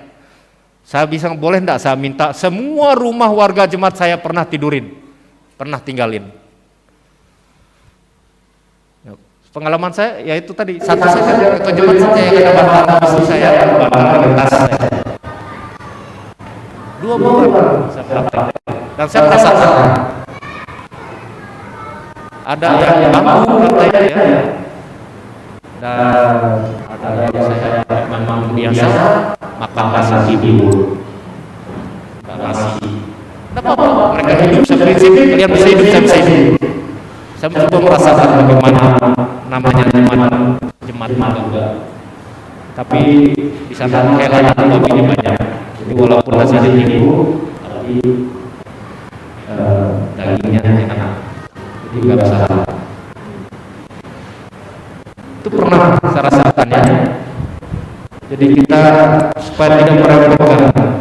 Saya bisa, boleh enggak saya minta semua rumah warga jemaat saya pernah tidurin, pernah tinggalin. Pengalaman saya yaitu tadi, satu saja ketua jemaat saya yang kena bantal istri saya, bantal dengan tas saya. 2 bulan saya praktek dan saya merasakan ada yang bambu katanya ya, dan ada yang saya memang biasa makan nasi tidur, nasi. Tidak apa-apa, mereka hidup seprinsip, kalian bisa hidup, saya bisa hidup. Saya mencoba merasakan bagaimana namanya jemaat juga. Tapi di sana kayak babinya banyak. Jadi walaupun nasinya tinggi, tapi dagingnya enak. Jadi nggak bisa. Itu pernah saya rasakan ya. Jadi kita supaya tidak merepotkan,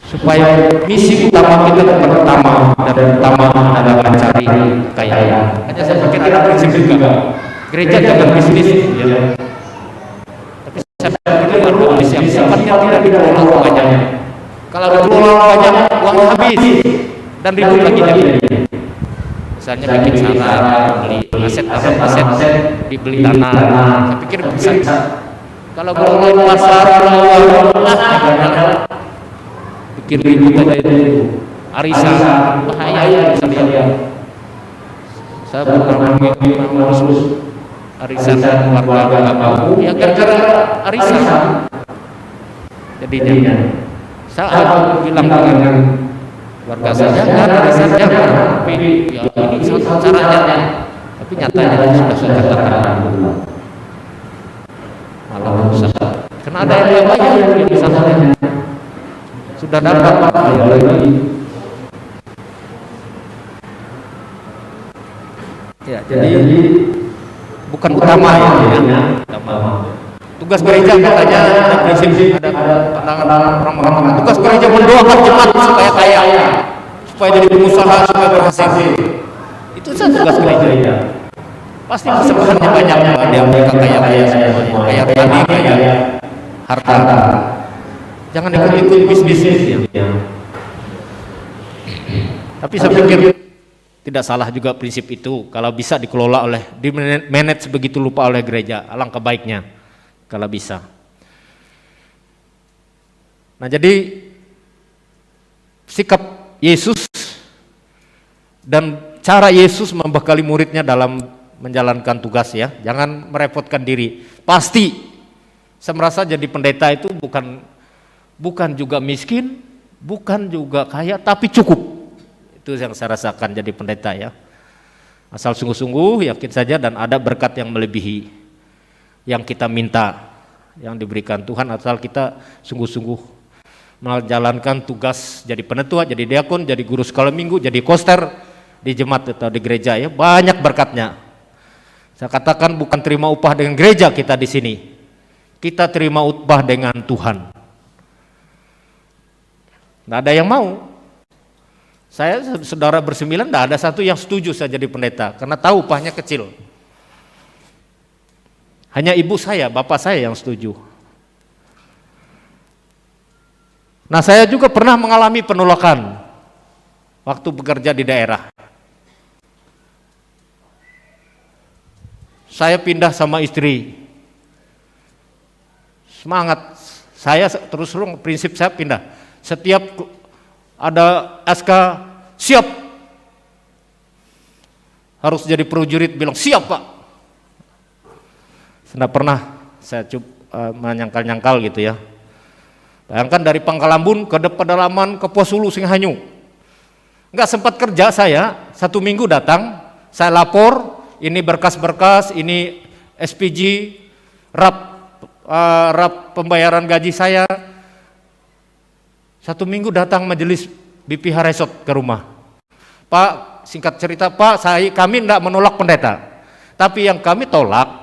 supaya misi utama kita pertama dan utama adalah mencari kekayaan. Hanya saya pikir ada prinsip juga. Gereja jangan bisnis, ya. Tapi saya pikir ada bisnis yang sifatnya tidak dikelola uangnya. Kalau dikelola banyak, uang habis dan ribut lagi jadi. Misalnya bikin sarang, beli aset, dibeli tanah. Saya pikir bisa. Kalau kelola pasar, bikin ribut aja itu, arisan, bahaya bisa lihat. Saya pernah mengurus arisan warga nggak mau, ya gara-gara arisan. Jadinya saya bilang dengan warga saya, jangan arisan, jangan. Tapi ya ini satu caranya. Tapi nyatanya sudah saya katakan malah rusak. Karena ada yang bayar di sana. Sudah dapat lagi. Ya, jadi bukan utama ya. Utama. Tugas gereja katanya ada prinsip, ada pandangan orang mengatakan tugas gereja mendoakan jemaat supaya kaya, supaya jadi pengusaha, supaya berhasil. Itu saja tugas gereja. Pasti kesempurnanya banyak di Amerika kaya semuanya, kaya tadi, kaya harta. Jangan ikut-ikut bisnis ya. Tapi saya pikir tidak salah juga prinsip itu kalau bisa dikelola oleh, di-manage begitu lupa oleh gereja, alangkah baiknya kalau bisa. Nah, jadi sikap Yesus dan cara Yesus membekali muridnya dalam menjalankan tugas ya, jangan merepotkan diri. Pasti saya merasa jadi pendeta itu bukan juga miskin, bukan juga kaya, tapi cukup. Itu yang saya rasakan jadi pendeta ya. Asal sungguh-sungguh, yakin saja, dan ada berkat yang melebihi yang kita minta, yang diberikan Tuhan, asal kita sungguh-sungguh menjalankan tugas jadi penetua, jadi diakon, jadi guru sekolah minggu, jadi koster di jemaat atau di gereja ya. Banyak berkatnya. Saya katakan bukan terima upah dengan gereja kita di sini. Kita terima upah dengan Tuhan. Nggak ada yang mau. Saya saudara bersembilan, nggak ada satu yang setuju saya jadi pendeta karena tahu upahnya kecil. Hanya ibu saya, bapak saya yang setuju. Nah, saya juga pernah mengalami penolakan waktu bekerja di daerah. Saya pindah sama istri. Semangat. Saya terus terang prinsip saya pindah. Setiap ada SK, siap. Harus jadi prajurit, bilang siap Pak. Tidak pernah saya menyangkal-nyangkal gitu ya. Bayangkan dari Pangkalambun ke pedalaman ke Pos Hulu Singhanyu. Enggak sempat kerja saya, 1 minggu datang, saya lapor, ini berkas-berkas, ini SPG, rap pembayaran gaji saya. 1 minggu datang majelis BPH Resort ke rumah. Pak, singkat cerita Pak, kami tidak menolak pendeta. Tapi yang kami tolak,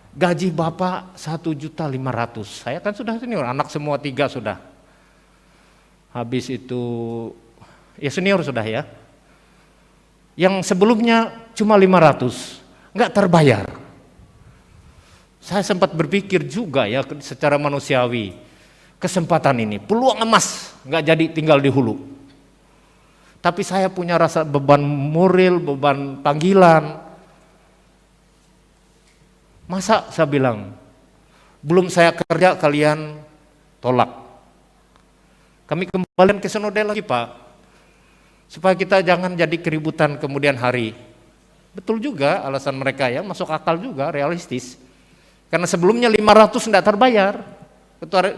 gaji Bapak 1.500.000. Saya kan sudah senior, anak semua 3 sudah. Habis itu, ya senior sudah ya. Yang sebelumnya cuma 500, nggak terbayar. Saya sempat berpikir juga ya secara manusiawi, kesempatan ini, peluang emas, nggak jadi tinggal di hulu. Tapi saya punya rasa beban moral, beban panggilan. Masa saya bilang, belum saya kerja kalian tolak. Kami kembali ke Sinode lagi Pak, supaya kita jangan jadi keributan kemudian hari. Betul juga alasan mereka ya, masuk akal juga, realistis. Karena sebelumnya 500 tidak terbayar,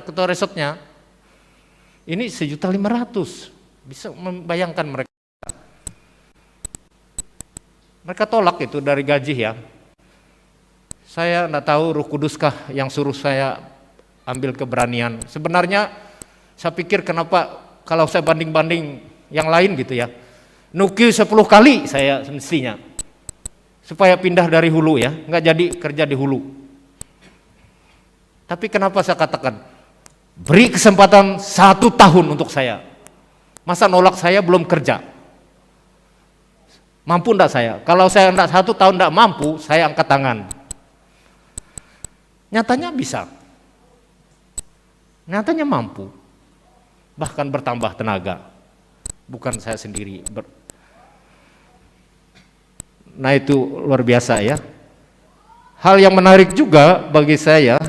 ketua resortnya. Ini 1.500.000, bisa membayangkan mereka. Mereka tolak itu dari gaji ya. Saya enggak tahu Roh Kuduskah yang suruh saya ambil keberanian. Sebenarnya saya pikir kenapa kalau saya banding-banding yang lain gitu ya, nukil 10 kali saya semestinya supaya pindah dari hulu ya, nggak jadi kerja di hulu. Tapi kenapa saya katakan beri kesempatan 1 tahun untuk saya. Masa nolak saya belum kerja? Mampu enggak saya? Kalau saya enggak 1 tahun enggak mampu, saya angkat tangan. Nyatanya bisa, nyatanya mampu, bahkan bertambah tenaga, bukan saya sendiri. Nah itu luar biasa ya. Hal yang menarik juga bagi saya,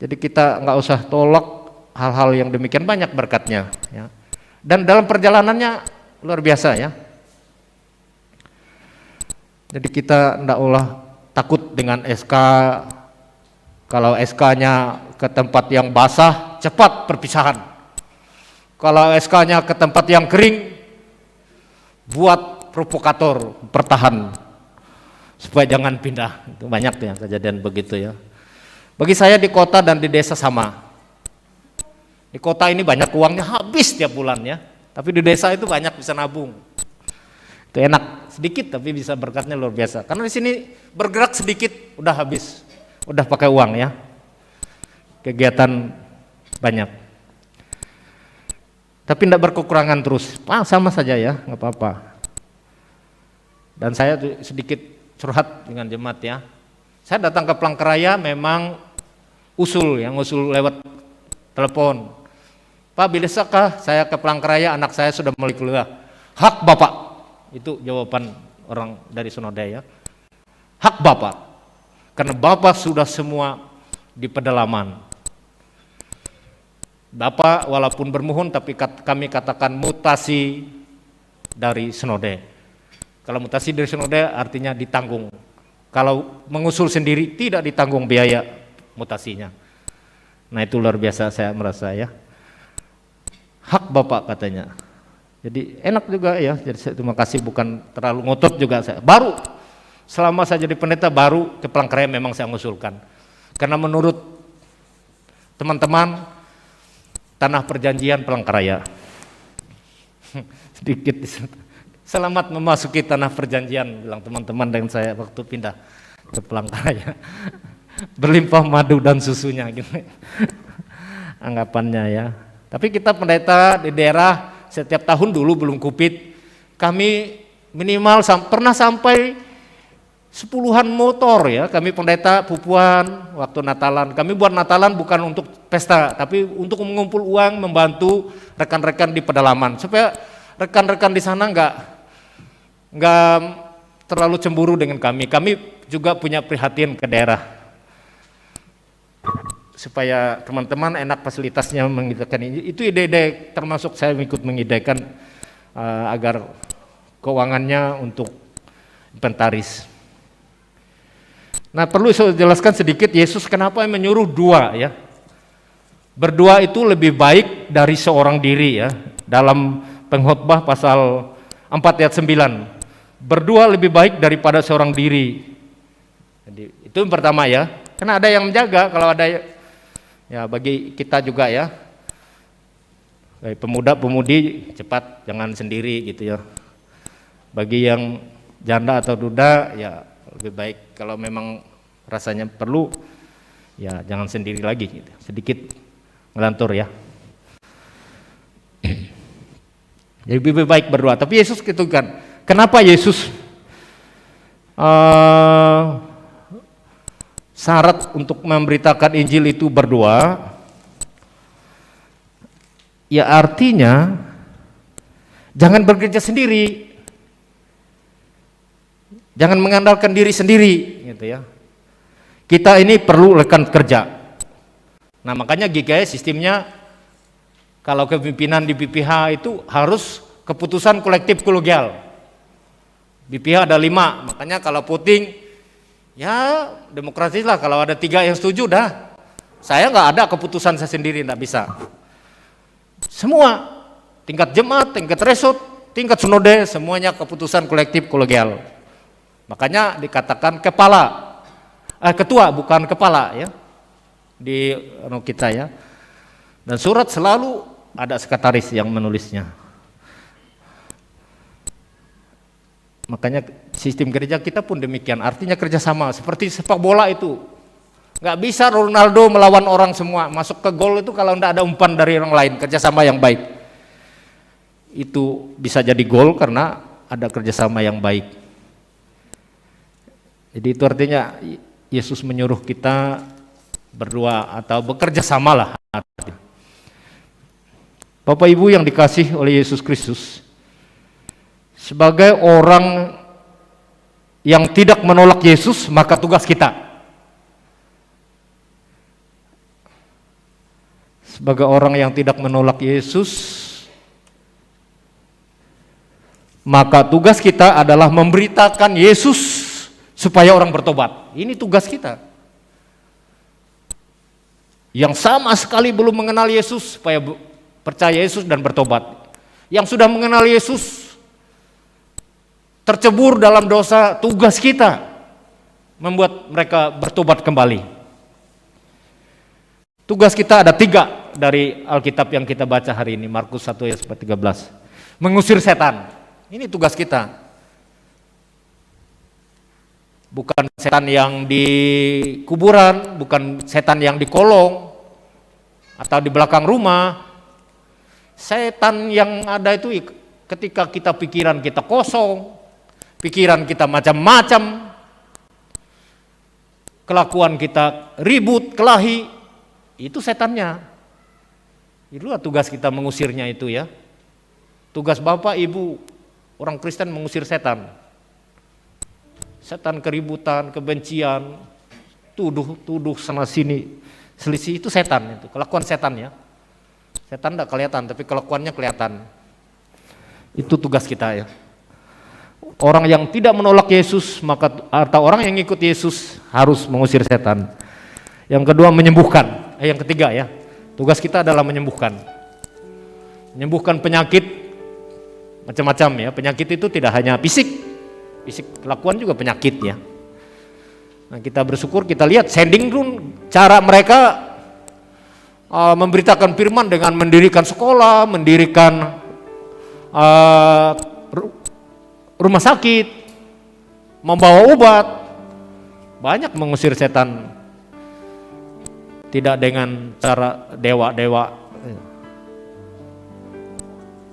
jadi kita nggak usah tolak hal-hal yang demikian banyak berkatnya. Ya. Dan dalam perjalanannya luar biasa ya. Jadi kita nggak ulah takut dengan SK, kalau SK-nya ke tempat yang basah, cepat perpisahan. Kalau SK-nya ke tempat yang kering, buat provokator, bertahan, supaya jangan pindah. Itu banyak ya kejadian begitu ya. Bagi saya di kota dan di desa sama. Di kota ini banyak uangnya habis tiap bulan ya, tapi di desa itu banyak bisa nabung. Itu enak, sedikit tapi bisa berkatnya luar biasa. Karena di sini bergerak sedikit udah habis, udah pakai uang ya. Kegiatan banyak. Tapi tidak berkekurangan terus, sama saja ya, nggak apa-apa. Dan saya sedikit curhat dengan jemaat ya. Saya datang ke Palangkaraya memang yang usul lewat telepon. Pak, bisakah saya ke Palangkaraya, anak saya sudah mulai kuliah? Hak Bapak. Itu jawaban orang dari Sinode ya. Hak Bapak. Karena Bapak sudah semua di pedalaman. Bapak walaupun bermohon tapi kami katakan mutasi dari Sinode. Kalau mutasi dari Sinode artinya ditanggung. Kalau mengusul sendiri tidak ditanggung biaya mutasinya. Nah itu luar biasa saya merasa ya. Hak Bapak katanya. Jadi enak juga ya, jadi saya terima kasih, bukan terlalu ngotot juga saya. Baru selama saya jadi pendeta baru ke Palangkaraya memang saya mengusulkan. Karena menurut teman-teman tanah perjanjian Palangkaraya. Sedikit selamat memasuki tanah perjanjian, bilang teman-teman dengan saya waktu pindah ke Palangkaraya. Berlimpah madu dan susunya gitu. Anggapannya ya. Tapi kita pendeta di daerah setiap tahun dulu belum Covid, kami minimal pernah sampai 10-an motor ya, kami pendeta Pupuan waktu Natalan. Kami buat Natalan bukan untuk pesta, tapi untuk mengumpul uang, membantu rekan-rekan di pedalaman supaya rekan-rekan di sana nggak terlalu cemburu dengan kami. Kami juga punya prihatin ke daerah supaya teman-teman enak fasilitasnya mengidekan ini. Itu ide-ide termasuk saya ikut mengidekan agar keuangannya untuk inventaris. Nah, perlu saya jelaskan sedikit Yesus kenapa menyuruh dua ya. Berdua itu lebih baik dari seorang diri ya. Dalam Pengkhotbah pasal 4 ayat 9. Berdua lebih baik daripada seorang diri. Jadi, itu yang pertama ya. Karena ada yang menjaga, kalau ada ya bagi kita juga ya. Pemuda-pemudi cepat jangan sendiri gitu ya. Bagi yang janda atau duda ya lebih baik kalau memang rasanya perlu ya jangan sendiri lagi gitu. Sedikit ngelantur ya. Jadi lebih baik berdua. Tapi Yesus gitu kan. Kenapa Yesus syarat untuk memberitakan Injil itu berdua? Ya artinya jangan bekerja sendiri. Jangan mengandalkan diri sendiri gitu ya. Kita ini perlu rekan kerja. Nah, makanya GKI sistemnya kalau kepimpinan di BPH itu harus keputusan kolektif kolegial. BPH ada 5, makanya kalau voting ya demokratis lah, kalau ada 3 yang setuju dah. Saya nggak ada keputusan saya sendiri, nggak bisa. Semua tingkat jemaat, tingkat resort, tingkat sinode semuanya keputusan kolektif kolegial. Makanya dikatakan ketua bukan kepala ya di kita ya. Dan surat selalu ada sekretaris yang menulisnya. Makanya sistem gereja kita pun demikian, artinya kerjasama. Seperti sepak bola itu, nggak bisa Ronaldo melawan orang semua. Masuk ke gol itu kalau nggak ada umpan dari orang lain, kerjasama yang baik. Itu bisa jadi gol karena ada kerjasama yang baik. Jadi itu artinya Yesus menyuruh kita berdua atau bekerja samalah. Bapak Ibu yang dikasih oleh Yesus Kristus, sebagai orang yang tidak menolak Yesus, maka tugas kita sebagai orang yang tidak menolak Yesus, maka tugas kita adalah memberitakan Yesus supaya orang bertobat. Ini tugas kita. Yang sama sekali belum mengenal Yesus supaya percaya Yesus dan bertobat. Yang sudah mengenal Yesus tercebur dalam dosa, tugas kita membuat mereka bertobat kembali. Tugas kita ada 3 dari Alkitab yang kita baca hari ini, Markus 1 ayat 13. Mengusir setan. Ini tugas kita. Bukan setan yang di kuburan, bukan setan yang di kolong atau di belakang rumah. Setan yang ada itu ketika kita pikiran kita kosong, pikiran kita macam-macam, kelakuan kita ribut, kelahi, itu setannya. Itulah tugas kita mengusirnya itu ya. Tugas Bapak, Ibu, orang Kristen mengusir setan. Setan keributan, kebencian, tuduh sana sini, selisih, itu setan, itu kelakuan setan ya. Setan tidak kelihatan, tapi kelakuannya kelihatan. Itu tugas kita ya. Orang yang tidak menolak Yesus, maka atau orang yang ikut Yesus harus mengusir setan. Yang kedua menyembuhkan. Yang ketiga ya, tugas kita adalah menyembuhkan. Menyembuhkan penyakit macam-macam ya. Penyakit itu tidak hanya fisik kelakuan juga penyakit ya. Nah, kita bersyukur, kita lihat sending room, cara mereka memberitakan firman dengan mendirikan sekolah, mendirikan rumah sakit, membawa obat, banyak mengusir setan. Tidak dengan cara dewa-dewa.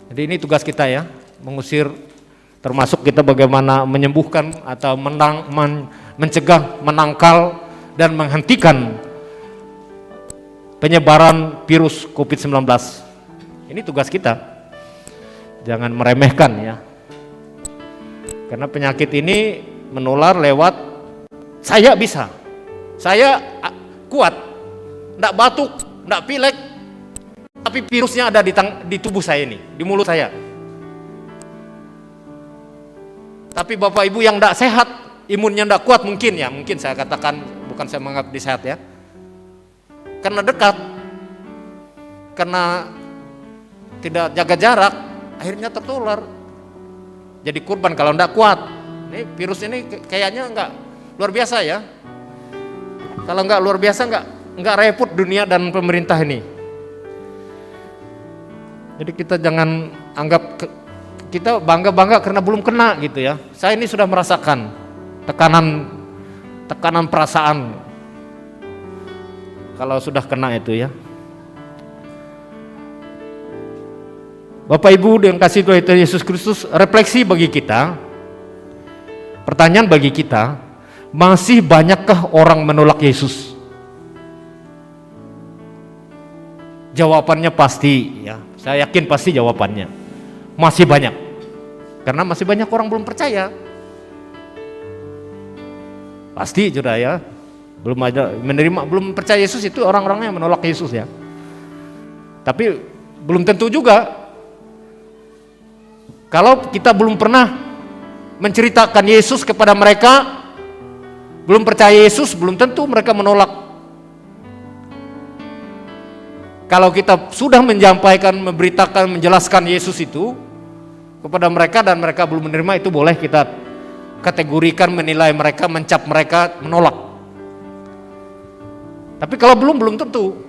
Jadi ini tugas kita ya, mengusir termasuk kita bagaimana menyembuhkan atau mencegah, menangkal dan menghentikan penyebaran virus COVID-19. Ini tugas kita. Jangan meremehkan ya. Karena penyakit ini menular lewat saya bisa. Saya kuat. Enggak batuk, enggak pilek. Tapi virusnya ada di tubuh saya ini, di mulut saya. Tapi Bapak Ibu yang enggak sehat, imunnya enggak kuat mungkin saya katakan, bukan saya menganggap dia sehat ya. Karena dekat, karena tidak jaga jarak, akhirnya tertular. Jadi korban kalau enggak kuat. Ini virus ini kayaknya enggak luar biasa ya. Kalau enggak luar biasa enggak repot dunia dan pemerintah ini. Jadi kita jangan anggap kita bangga-bangga karena belum kena gitu ya. Saya ini sudah merasakan tekanan perasaan kalau sudah kena itu ya. Bapak Ibu yang kasih Tuhan Yesus Kristus, refleksi bagi kita, pertanyaan bagi kita, masih banyakkah orang menolak Yesus? Jawabannya pasti ya, saya yakin pasti jawabannya masih banyak, karena masih banyak orang belum percaya. Pasti sudah ya, belum ada menerima, belum percaya Yesus itu orang-orangnya menolak Yesus ya. Tapi belum tentu juga. Kalau kita belum pernah menceritakan Yesus kepada mereka, belum percaya Yesus, belum tentu mereka menolak. Kalau kita sudah menyampaikan, memberitakan, menjelaskan Yesus itu kepada mereka dan mereka belum menerima, itu boleh kita kategorikan, menilai mereka, mencap mereka menolak. Tapi kalau belum tentu.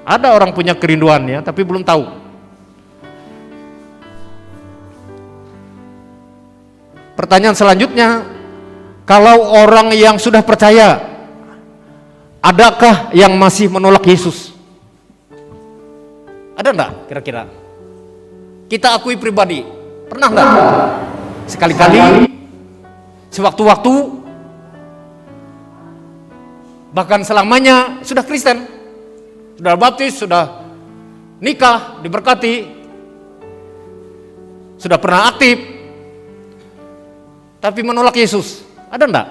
Ada orang punya kerinduan ya, tapi belum tahu. Pertanyaan selanjutnya, kalau orang yang sudah percaya, adakah yang masih menolak Yesus? Ada enggak kira-kira? Kita akui pribadi, pernah enggak? Sekali-kali, sewaktu-waktu, bahkan selamanya sudah Kristen, sudah baptis, sudah nikah, diberkati, sudah pernah aktif, tapi menolak Yesus. Ada enggak?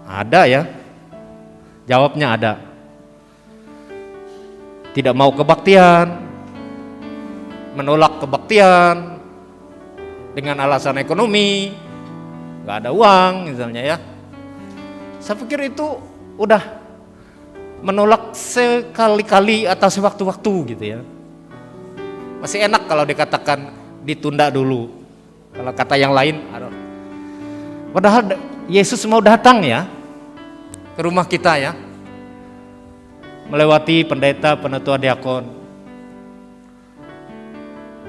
Ada ya. Jawabnya ada. Tidak mau kebaktian, menolak kebaktian dengan alasan ekonomi, nggak ada uang misalnya ya. Saya pikir itu udah menolak sekali-kali atau sewaktu-waktu gitu ya. Masih enak kalau dikatakan ditunda dulu. Kalau kata yang lain, padahal Yesus mau datang ya ke rumah kita ya, melewati pendeta, penatua, diakon.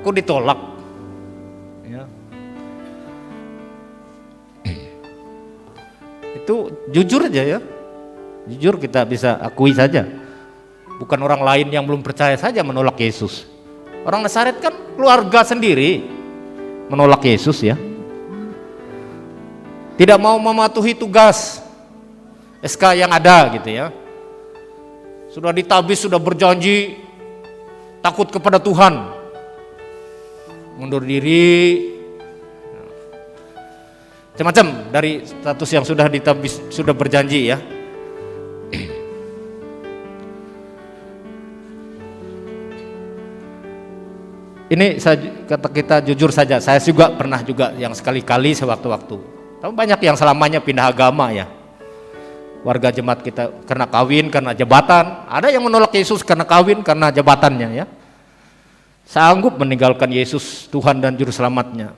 Kok ditolak? Ya. Itu jujur aja ya, jujur kita bisa akui saja. Bukan orang lain yang belum percaya saja menolak Yesus. Orang Nazaret kan keluarga sendiri menolak Yesus ya. Tidak mau mematuhi tugas SK yang ada gitu ya. Sudah ditabis, sudah berjanji takut kepada Tuhan, mundur diri, macam-macam dari status yang sudah ditabis, sudah berjanji ya. Ini kata kita jujur saja, saya juga pernah juga yang sekali-kali sewaktu-waktu. Tapi banyak yang selamanya pindah agama ya. Warga jemaat kita karena kawin, karena jabatan. Ada yang menolak Yesus karena kawin, karena jabatannya ya. Sanggup meninggalkan Yesus Tuhan dan Juru Selamatnya.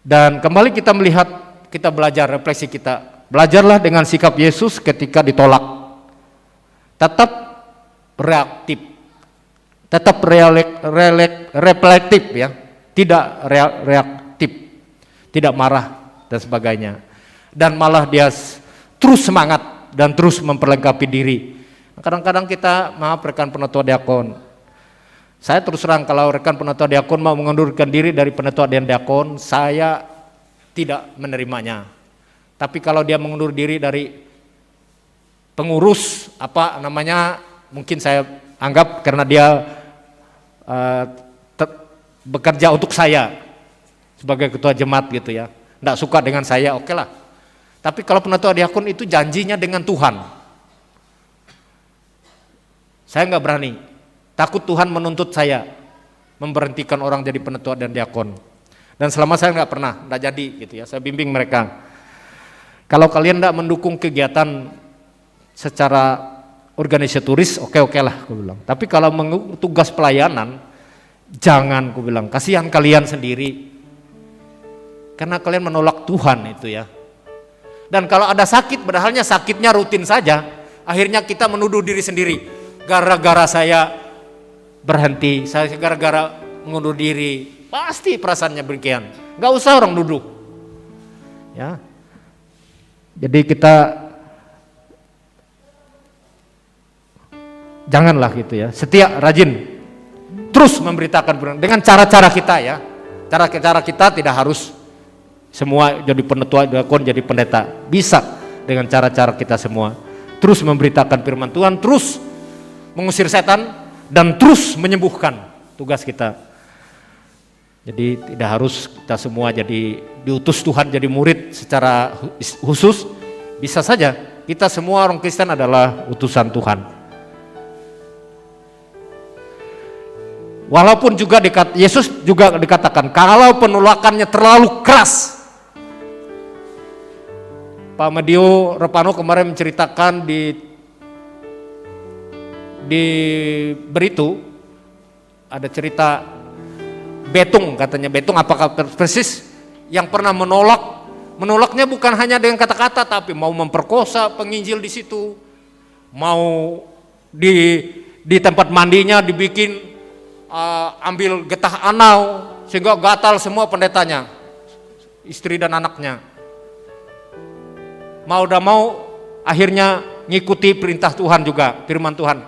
Dan kembali kita melihat, kita belajar, refleksi kita. Belajarlah dengan sikap Yesus ketika ditolak. Tetap reaktif, tetap reflektif ya, tidak reaktif, tidak marah dan sebagainya. Dan malah dia terus semangat dan terus memperlengkapi diri. Kadang-kadang kita, maaf rekan penatua diakon, saya terus terang kalau rekan penatua diakon mau mengundurkan diri dari penatua dan diakon, saya tidak menerimanya. Tapi kalau dia mengundur diri dari pengurus mungkin saya anggap karena dia bekerja untuk saya sebagai ketua jemaat gitu ya, tidak suka dengan saya, oke lah. Tapi kalau penatua diakon itu janjinya dengan Tuhan, saya nggak berani, takut Tuhan menuntut saya memberhentikan orang jadi penatua dan diakon. Dan selama saya nggak jadi gitu ya, saya bimbing mereka. Kalau kalian tidak mendukung kegiatan secara organisatoris, oke lah, aku bilang. Tapi kalau tugas pelayanan, jangan, aku bilang, kasihan kalian sendiri. Karena kalian menolak Tuhan itu ya. Dan kalau ada sakit, padahalnya sakitnya rutin saja, akhirnya kita menuduh diri sendiri. Gara-gara saya berhenti, saya gara-gara mengundur diri, pasti perasaannya demikian. Gak usah orang duduk. Ya. Jadi kita janganlah gitu ya, setia, rajin, terus memberitakan dengan cara-cara kita ya. Cara-cara kita tidak harus semua jadi penatua diakon, jadi pendeta. Bisa dengan cara-cara kita semua. Terus memberitakan firman Tuhan, terus mengusir setan, dan terus menyembuhkan, tugas kita. Jadi tidak harus kita semua jadi diutus Tuhan jadi murid secara khusus. Bisa saja kita semua orang Kristen adalah utusan Tuhan. Walaupun juga Yesus juga dikatakan kalau penolakannya terlalu keras. Pak Medio Repano kemarin menceritakan di Beritu ada cerita Betung, katanya Betung apakah persis yang pernah menolaknya bukan hanya dengan kata-kata, tapi mau memperkosa penginjil di situ, mau di tempat mandinya dibikin ambil getah anau sehingga gatal semua pendetanya, istri dan anaknya. Mau udah mau akhirnya ngikuti perintah Tuhan juga, firman Tuhan.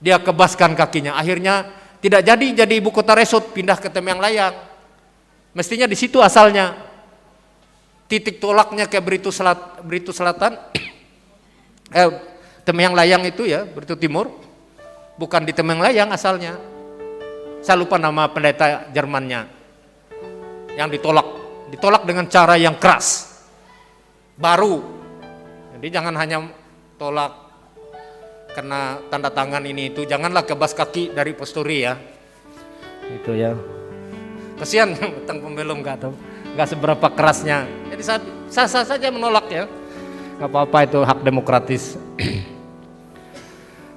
Dia kebaskan kakinya, akhirnya tidak jadi ibu kota resort, pindah ke Temyang Layang. Mestinya di situ asalnya. Titik tolaknya ke Beritu Selatan, Temyang Layang itu ya, Beritu Timur. Bukan di Temyang Layang asalnya. Saya lupa nama pendeta Jermannya. Yang ditolak dengan cara yang keras. Baru. Jadi jangan hanya tolak karena tanda tangan ini itu, janganlah kebas kaki dari posturi ya. Itu ya. Kasihan tentang pembelum nggak seberapa kerasnya. Jadi sah saja menolak ya. Nggak apa-apa, itu hak demokratis.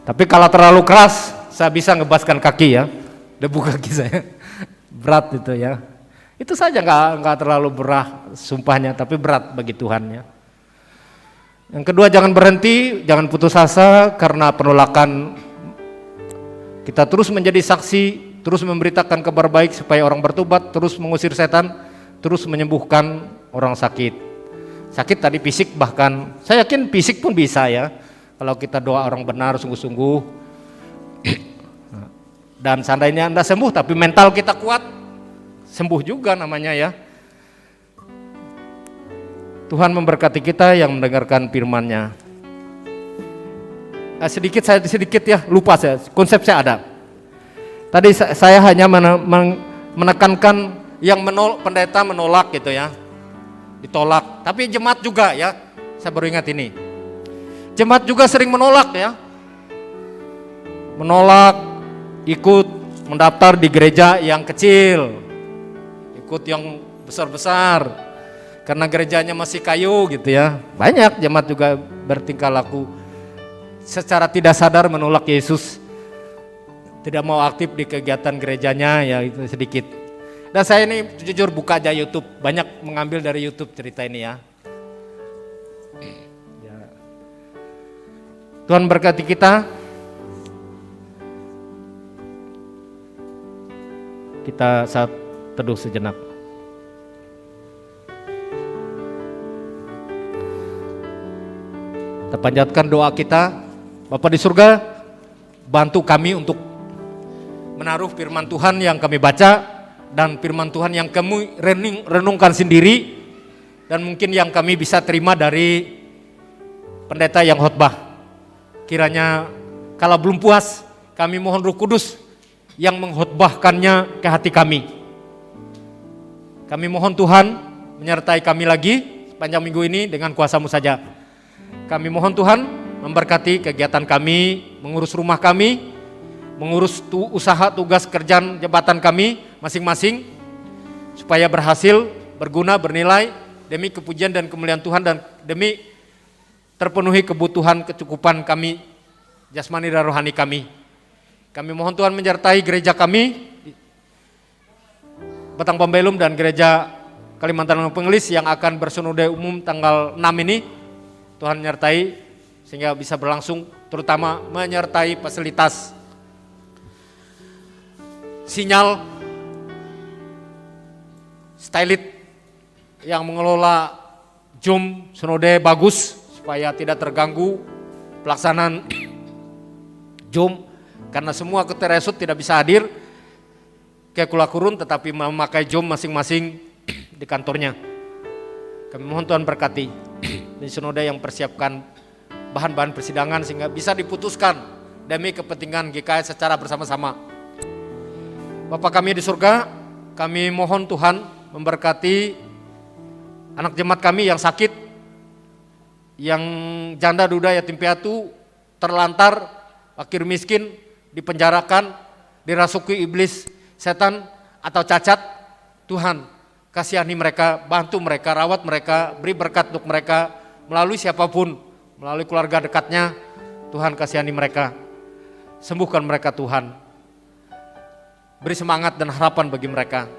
Tapi kalau terlalu keras, saya bisa ngebaskan kaki ya. Debu kaki saya. Berat itu ya. Itu saja nggak terlalu berat sumpahnya, tapi berat bagi Tuhan ya. Yang kedua, jangan berhenti, jangan putus asa karena penolakan. Kita terus menjadi saksi, terus memberitakan kabar baik supaya orang bertobat, terus mengusir setan, terus menyembuhkan orang sakit. Sakit tadi fisik, bahkan saya yakin fisik pun bisa ya. Kalau kita doa orang benar sungguh-sungguh. Dan seandainya Anda sembuh tapi mental kita kuat, sembuh juga namanya ya. Tuhan memberkati kita yang mendengarkan firman-Nya. Sedikit ya, lupa saya, konsep saya ada. Tadi saya hanya menekankan yang pendeta menolak gitu ya, ditolak. Tapi jemaat juga ya, saya baru ingat ini. Jemaat juga sering menolak ya, menolak ikut mendaftar di gereja yang kecil, ikut yang besar-besar. Karena gerejanya masih kayu gitu ya. Banyak jemaat juga bertingkah laku secara tidak sadar menolak Yesus. Tidak mau aktif di kegiatan gerejanya ya, itu sedikit. Dan saya ini jujur buka aja YouTube, banyak mengambil dari YouTube cerita ini ya. Tuhan berkati kita. Kita saat teduh sejenak. Tapi panjatkan doa kita. Bapa di surga, bantu kami untuk menaruh firman Tuhan yang kami baca dan firman Tuhan yang kami renungkan sendiri, dan mungkin yang kami bisa terima dari pendeta yang khotbah. Kiranya kalau belum puas, kami mohon Roh Kudus yang mengkhotbahkannya ke hati kami. Kami mohon Tuhan menyertai kami lagi sepanjang minggu ini dengan kuasa-Mu saja. Kami mohon Tuhan memberkati kegiatan kami, mengurus rumah kami, mengurus usaha, tugas, kerjaan, jabatan kami masing-masing, supaya berhasil, berguna, bernilai, demi kepujian dan kemuliaan Tuhan, dan demi terpenuhi kebutuhan kecukupan kami, jasmani dan rohani kami. Kami mohon Tuhan menyertai gereja kami, Batang Pembelum dan gereja Kalimantan Pengelis yang akan bersinode umum tanggal 6 ini. Tuhan menyertai sehingga bisa berlangsung, terutama menyertai fasilitas sinyal, stylit yang mengelola Zoom sinode bagus supaya tidak terganggu pelaksanaan Zoom, karena semua ketua resut tidak bisa hadir ke Kulakurun tetapi memakai Zoom masing-masing di kantornya. Kami mohon Tuhan berkati di sinode yang persiapkan bahan-bahan persidangan sehingga bisa diputuskan demi kepentingan GKI secara bersama-sama. Bapa kami di surga, kami mohon Tuhan memberkati anak jemaat kami yang sakit, yang janda, duda, yatim piatu, terlantar, fakir miskin, dipenjarakan, dirasuki iblis, setan atau cacat. Tuhan, kasihani mereka, bantu mereka, rawat mereka, beri berkat untuk mereka melalui siapapun, melalui keluarga dekatnya. Tuhan, kasihani mereka, sembuhkan mereka Tuhan. Beri semangat dan harapan bagi mereka.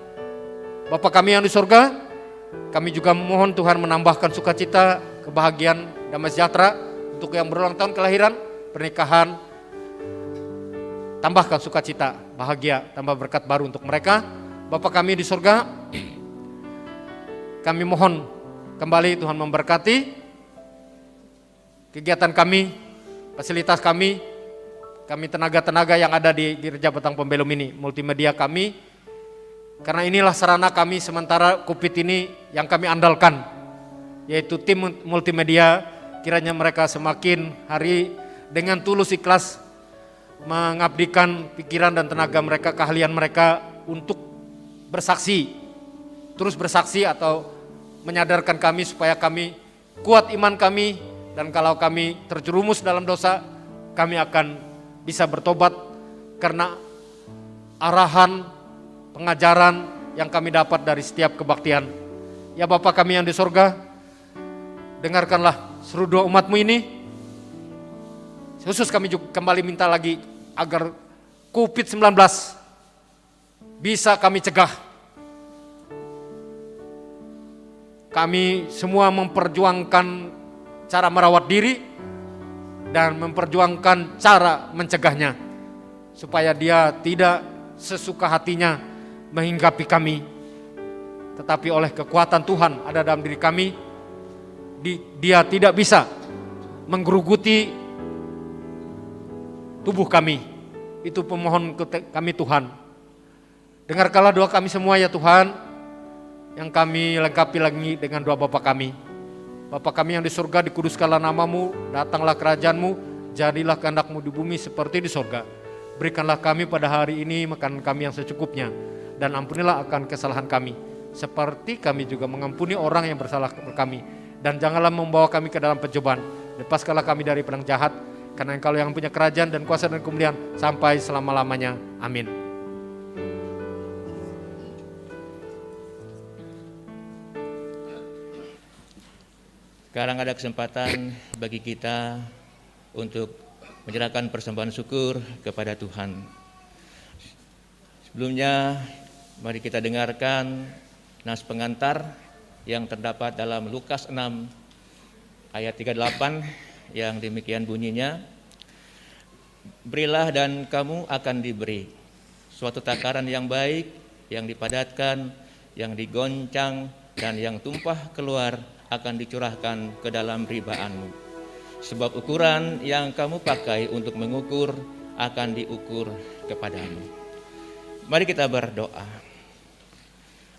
Bapa kami yang di surga, kami juga memohon Tuhan menambahkan sukacita, kebahagiaan, damai sejahtera untuk yang berulang tahun kelahiran, pernikahan. Tambahkan sukacita, bahagia, tambah berkat baru untuk mereka. Bapa kami di surga, kami mohon kembali Tuhan memberkati kegiatan kami, fasilitas kami tenaga-tenaga yang ada di Gereja Batang Pembelum ini, multimedia kami, karena inilah sarana kami sementara COVID ini yang kami andalkan, yaitu tim multimedia. Kiranya mereka semakin hari dengan tulus ikhlas mengabdikan pikiran dan tenaga mereka, keahlian mereka untuk bersaksi, terus bersaksi atau menyadarkan kami supaya kami kuat iman kami, dan kalau kami terjerumus dalam dosa, kami akan bisa bertobat karena arahan, pengajaran yang kami dapat dari setiap kebaktian. Ya Bapa kami yang di surga, dengarkanlah seru doa umat-Mu ini. Khusus kami juga kembali minta lagi agar COVID-19 bisa kami cegah. Kami semua memperjuangkan cara merawat diri dan memperjuangkan cara mencegahnya, supaya dia tidak sesuka hatinya menghinggapi kami, tetapi oleh kekuatan Tuhan ada dalam diri kami, dia tidak bisa menggeruguti tubuh kami. Itu pemohon kami Tuhan. Dengarkanlah doa kami semua ya Tuhan, yang kami lengkapi lagi dengan doa Bapa kami. Bapa kami yang di surga, dikuduskanlah nama-Mu, datanglah kerajaan-Mu, jadilah kehendak-Mu di bumi seperti di surga. Berikanlah kami pada hari ini makanan kami yang secukupnya, dan ampunilah akan kesalahan kami, seperti kami juga mengampuni orang yang bersalah kepada kami. Dan janganlah membawa kami ke dalam pencobaan, lepaskanlah kami dari pedang jahat, karena Engkau yang punya kerajaan dan kuasa dan kemuliaan sampai selama-lamanya. Amin. Sekarang ada kesempatan bagi kita untuk menyerahkan persembahan syukur kepada Tuhan. Sebelumnya, mari kita dengarkan nas pengantar yang terdapat dalam Lukas 6 ayat 38 yang demikian bunyinya. Berilah dan kamu akan diberi, suatu takaran yang baik, yang dipadatkan, yang digoncang, dan yang tumpah keluar akan dicurahkan ke dalam ribaanmu. sebab ukuran yang kamu pakai untuk mengukur akan diukur kepadamu. Mari kita berdoa.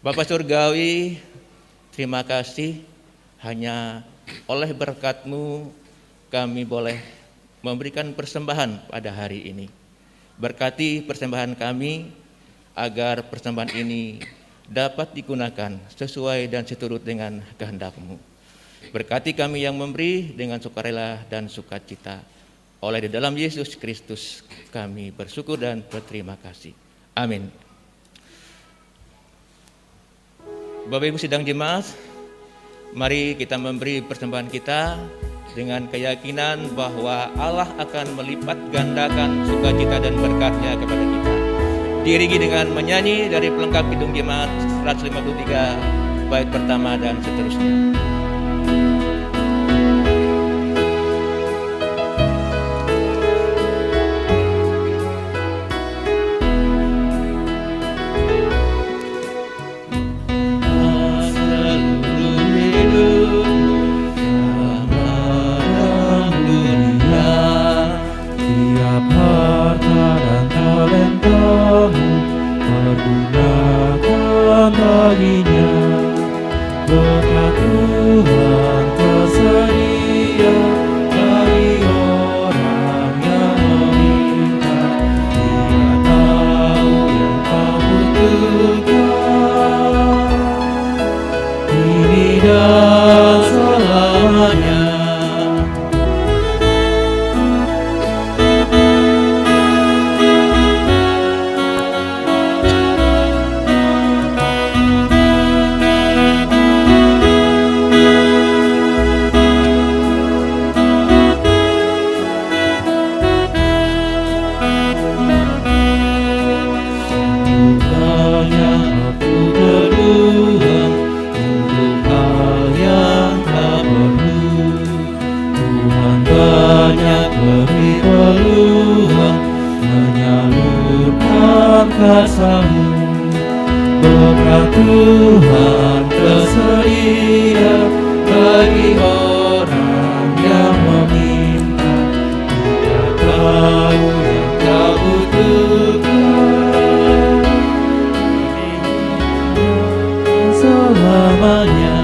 Bapa Surgawi, terima kasih hanya oleh berkat-Mu kami boleh memberikan persembahan pada hari ini. Berkati persembahan kami agar persembahan ini dapat digunakan sesuai dan seturut dengan kehendak-Mu. Berkati kami yang memberi dengan sukarela dan sukacita. Oleh di dalam Yesus Kristus kami bersyukur dan berterima kasih. Amin. Bapak Ibu sidang jemaat, mari kita memberi persembahan kita dengan keyakinan bahwa Allah akan melipat gandakan sukacita dan berkat-Nya kepada kita. Diiringi dengan menyanyi dari pelengkap Kidung Jemaat 153 bait pertama dan seterusnya. Tiap harta dan talentamu pergunakan baginya. Berkat Tuhan tersedia bagi orang yang meminta. Dia tahu yang kau butuhkan, kini dan selamanya. Kasih-Mu, berkat Tuhan tersedia bagi orang yang meminta. Dia tahu yang kau butuhkan, selamanya.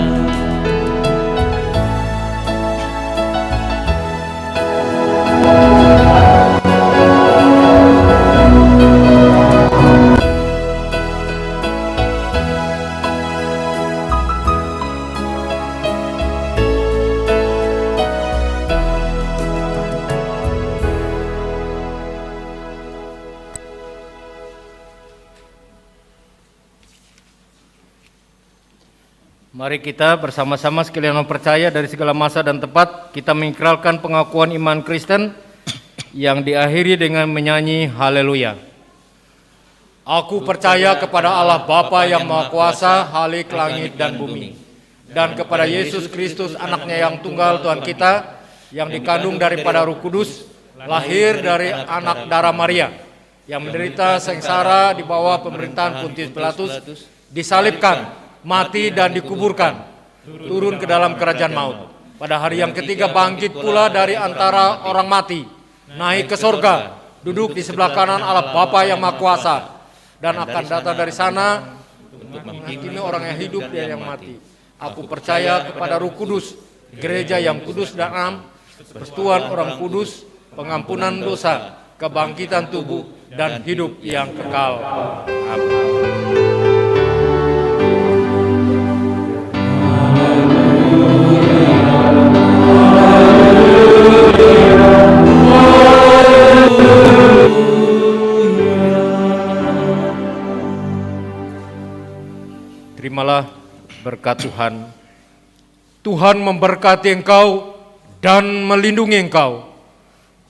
Mari kita bersama-sama sekalian mempercaya dari segala masa dan tempat kita mengikrarkan pengakuan iman Kristen yang diakhiri dengan menyanyi haleluya. Aku percaya kepada Allah Bapa yang Maha Kuasa, Khalik langit dan bumi, dan kepada Yesus Kristus anaknya yang tunggal Tuhan kita, yang dikandung daripada Roh Kudus, lahir dari anak darah Maria, yang menderita sengsara di bawah pemerintahan Pontius Pilatus, disalibkan, mati dan dikuburkan, turun ke dalam kerajaan maut. Pada hari yang ketiga bangkit pula dari antara orang mati, naik ke sorga, duduk di sebelah kanan Allah Bapa yang Maha Kuasa, dan akan datang dari sana untuk menghakimi orang yang hidup dan yang mati. Aku percaya kepada Roh Kudus, gereja yang kudus dan am, persekutuan orang kudus, pengampunan dosa, kebangkitan tubuh, dan hidup yang kekal. Amin. Terimalah berkat Tuhan. Tuhan memberkati engkau dan melindungi engkau.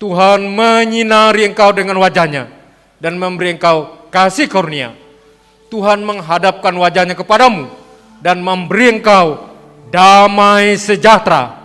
Tuhan menyinari engkau dengan wajah-Nya dan memberi engkau kasih karunia. Tuhan menghadapkan wajah-Nya kepadamu dan memberi engkau damai sejahtera.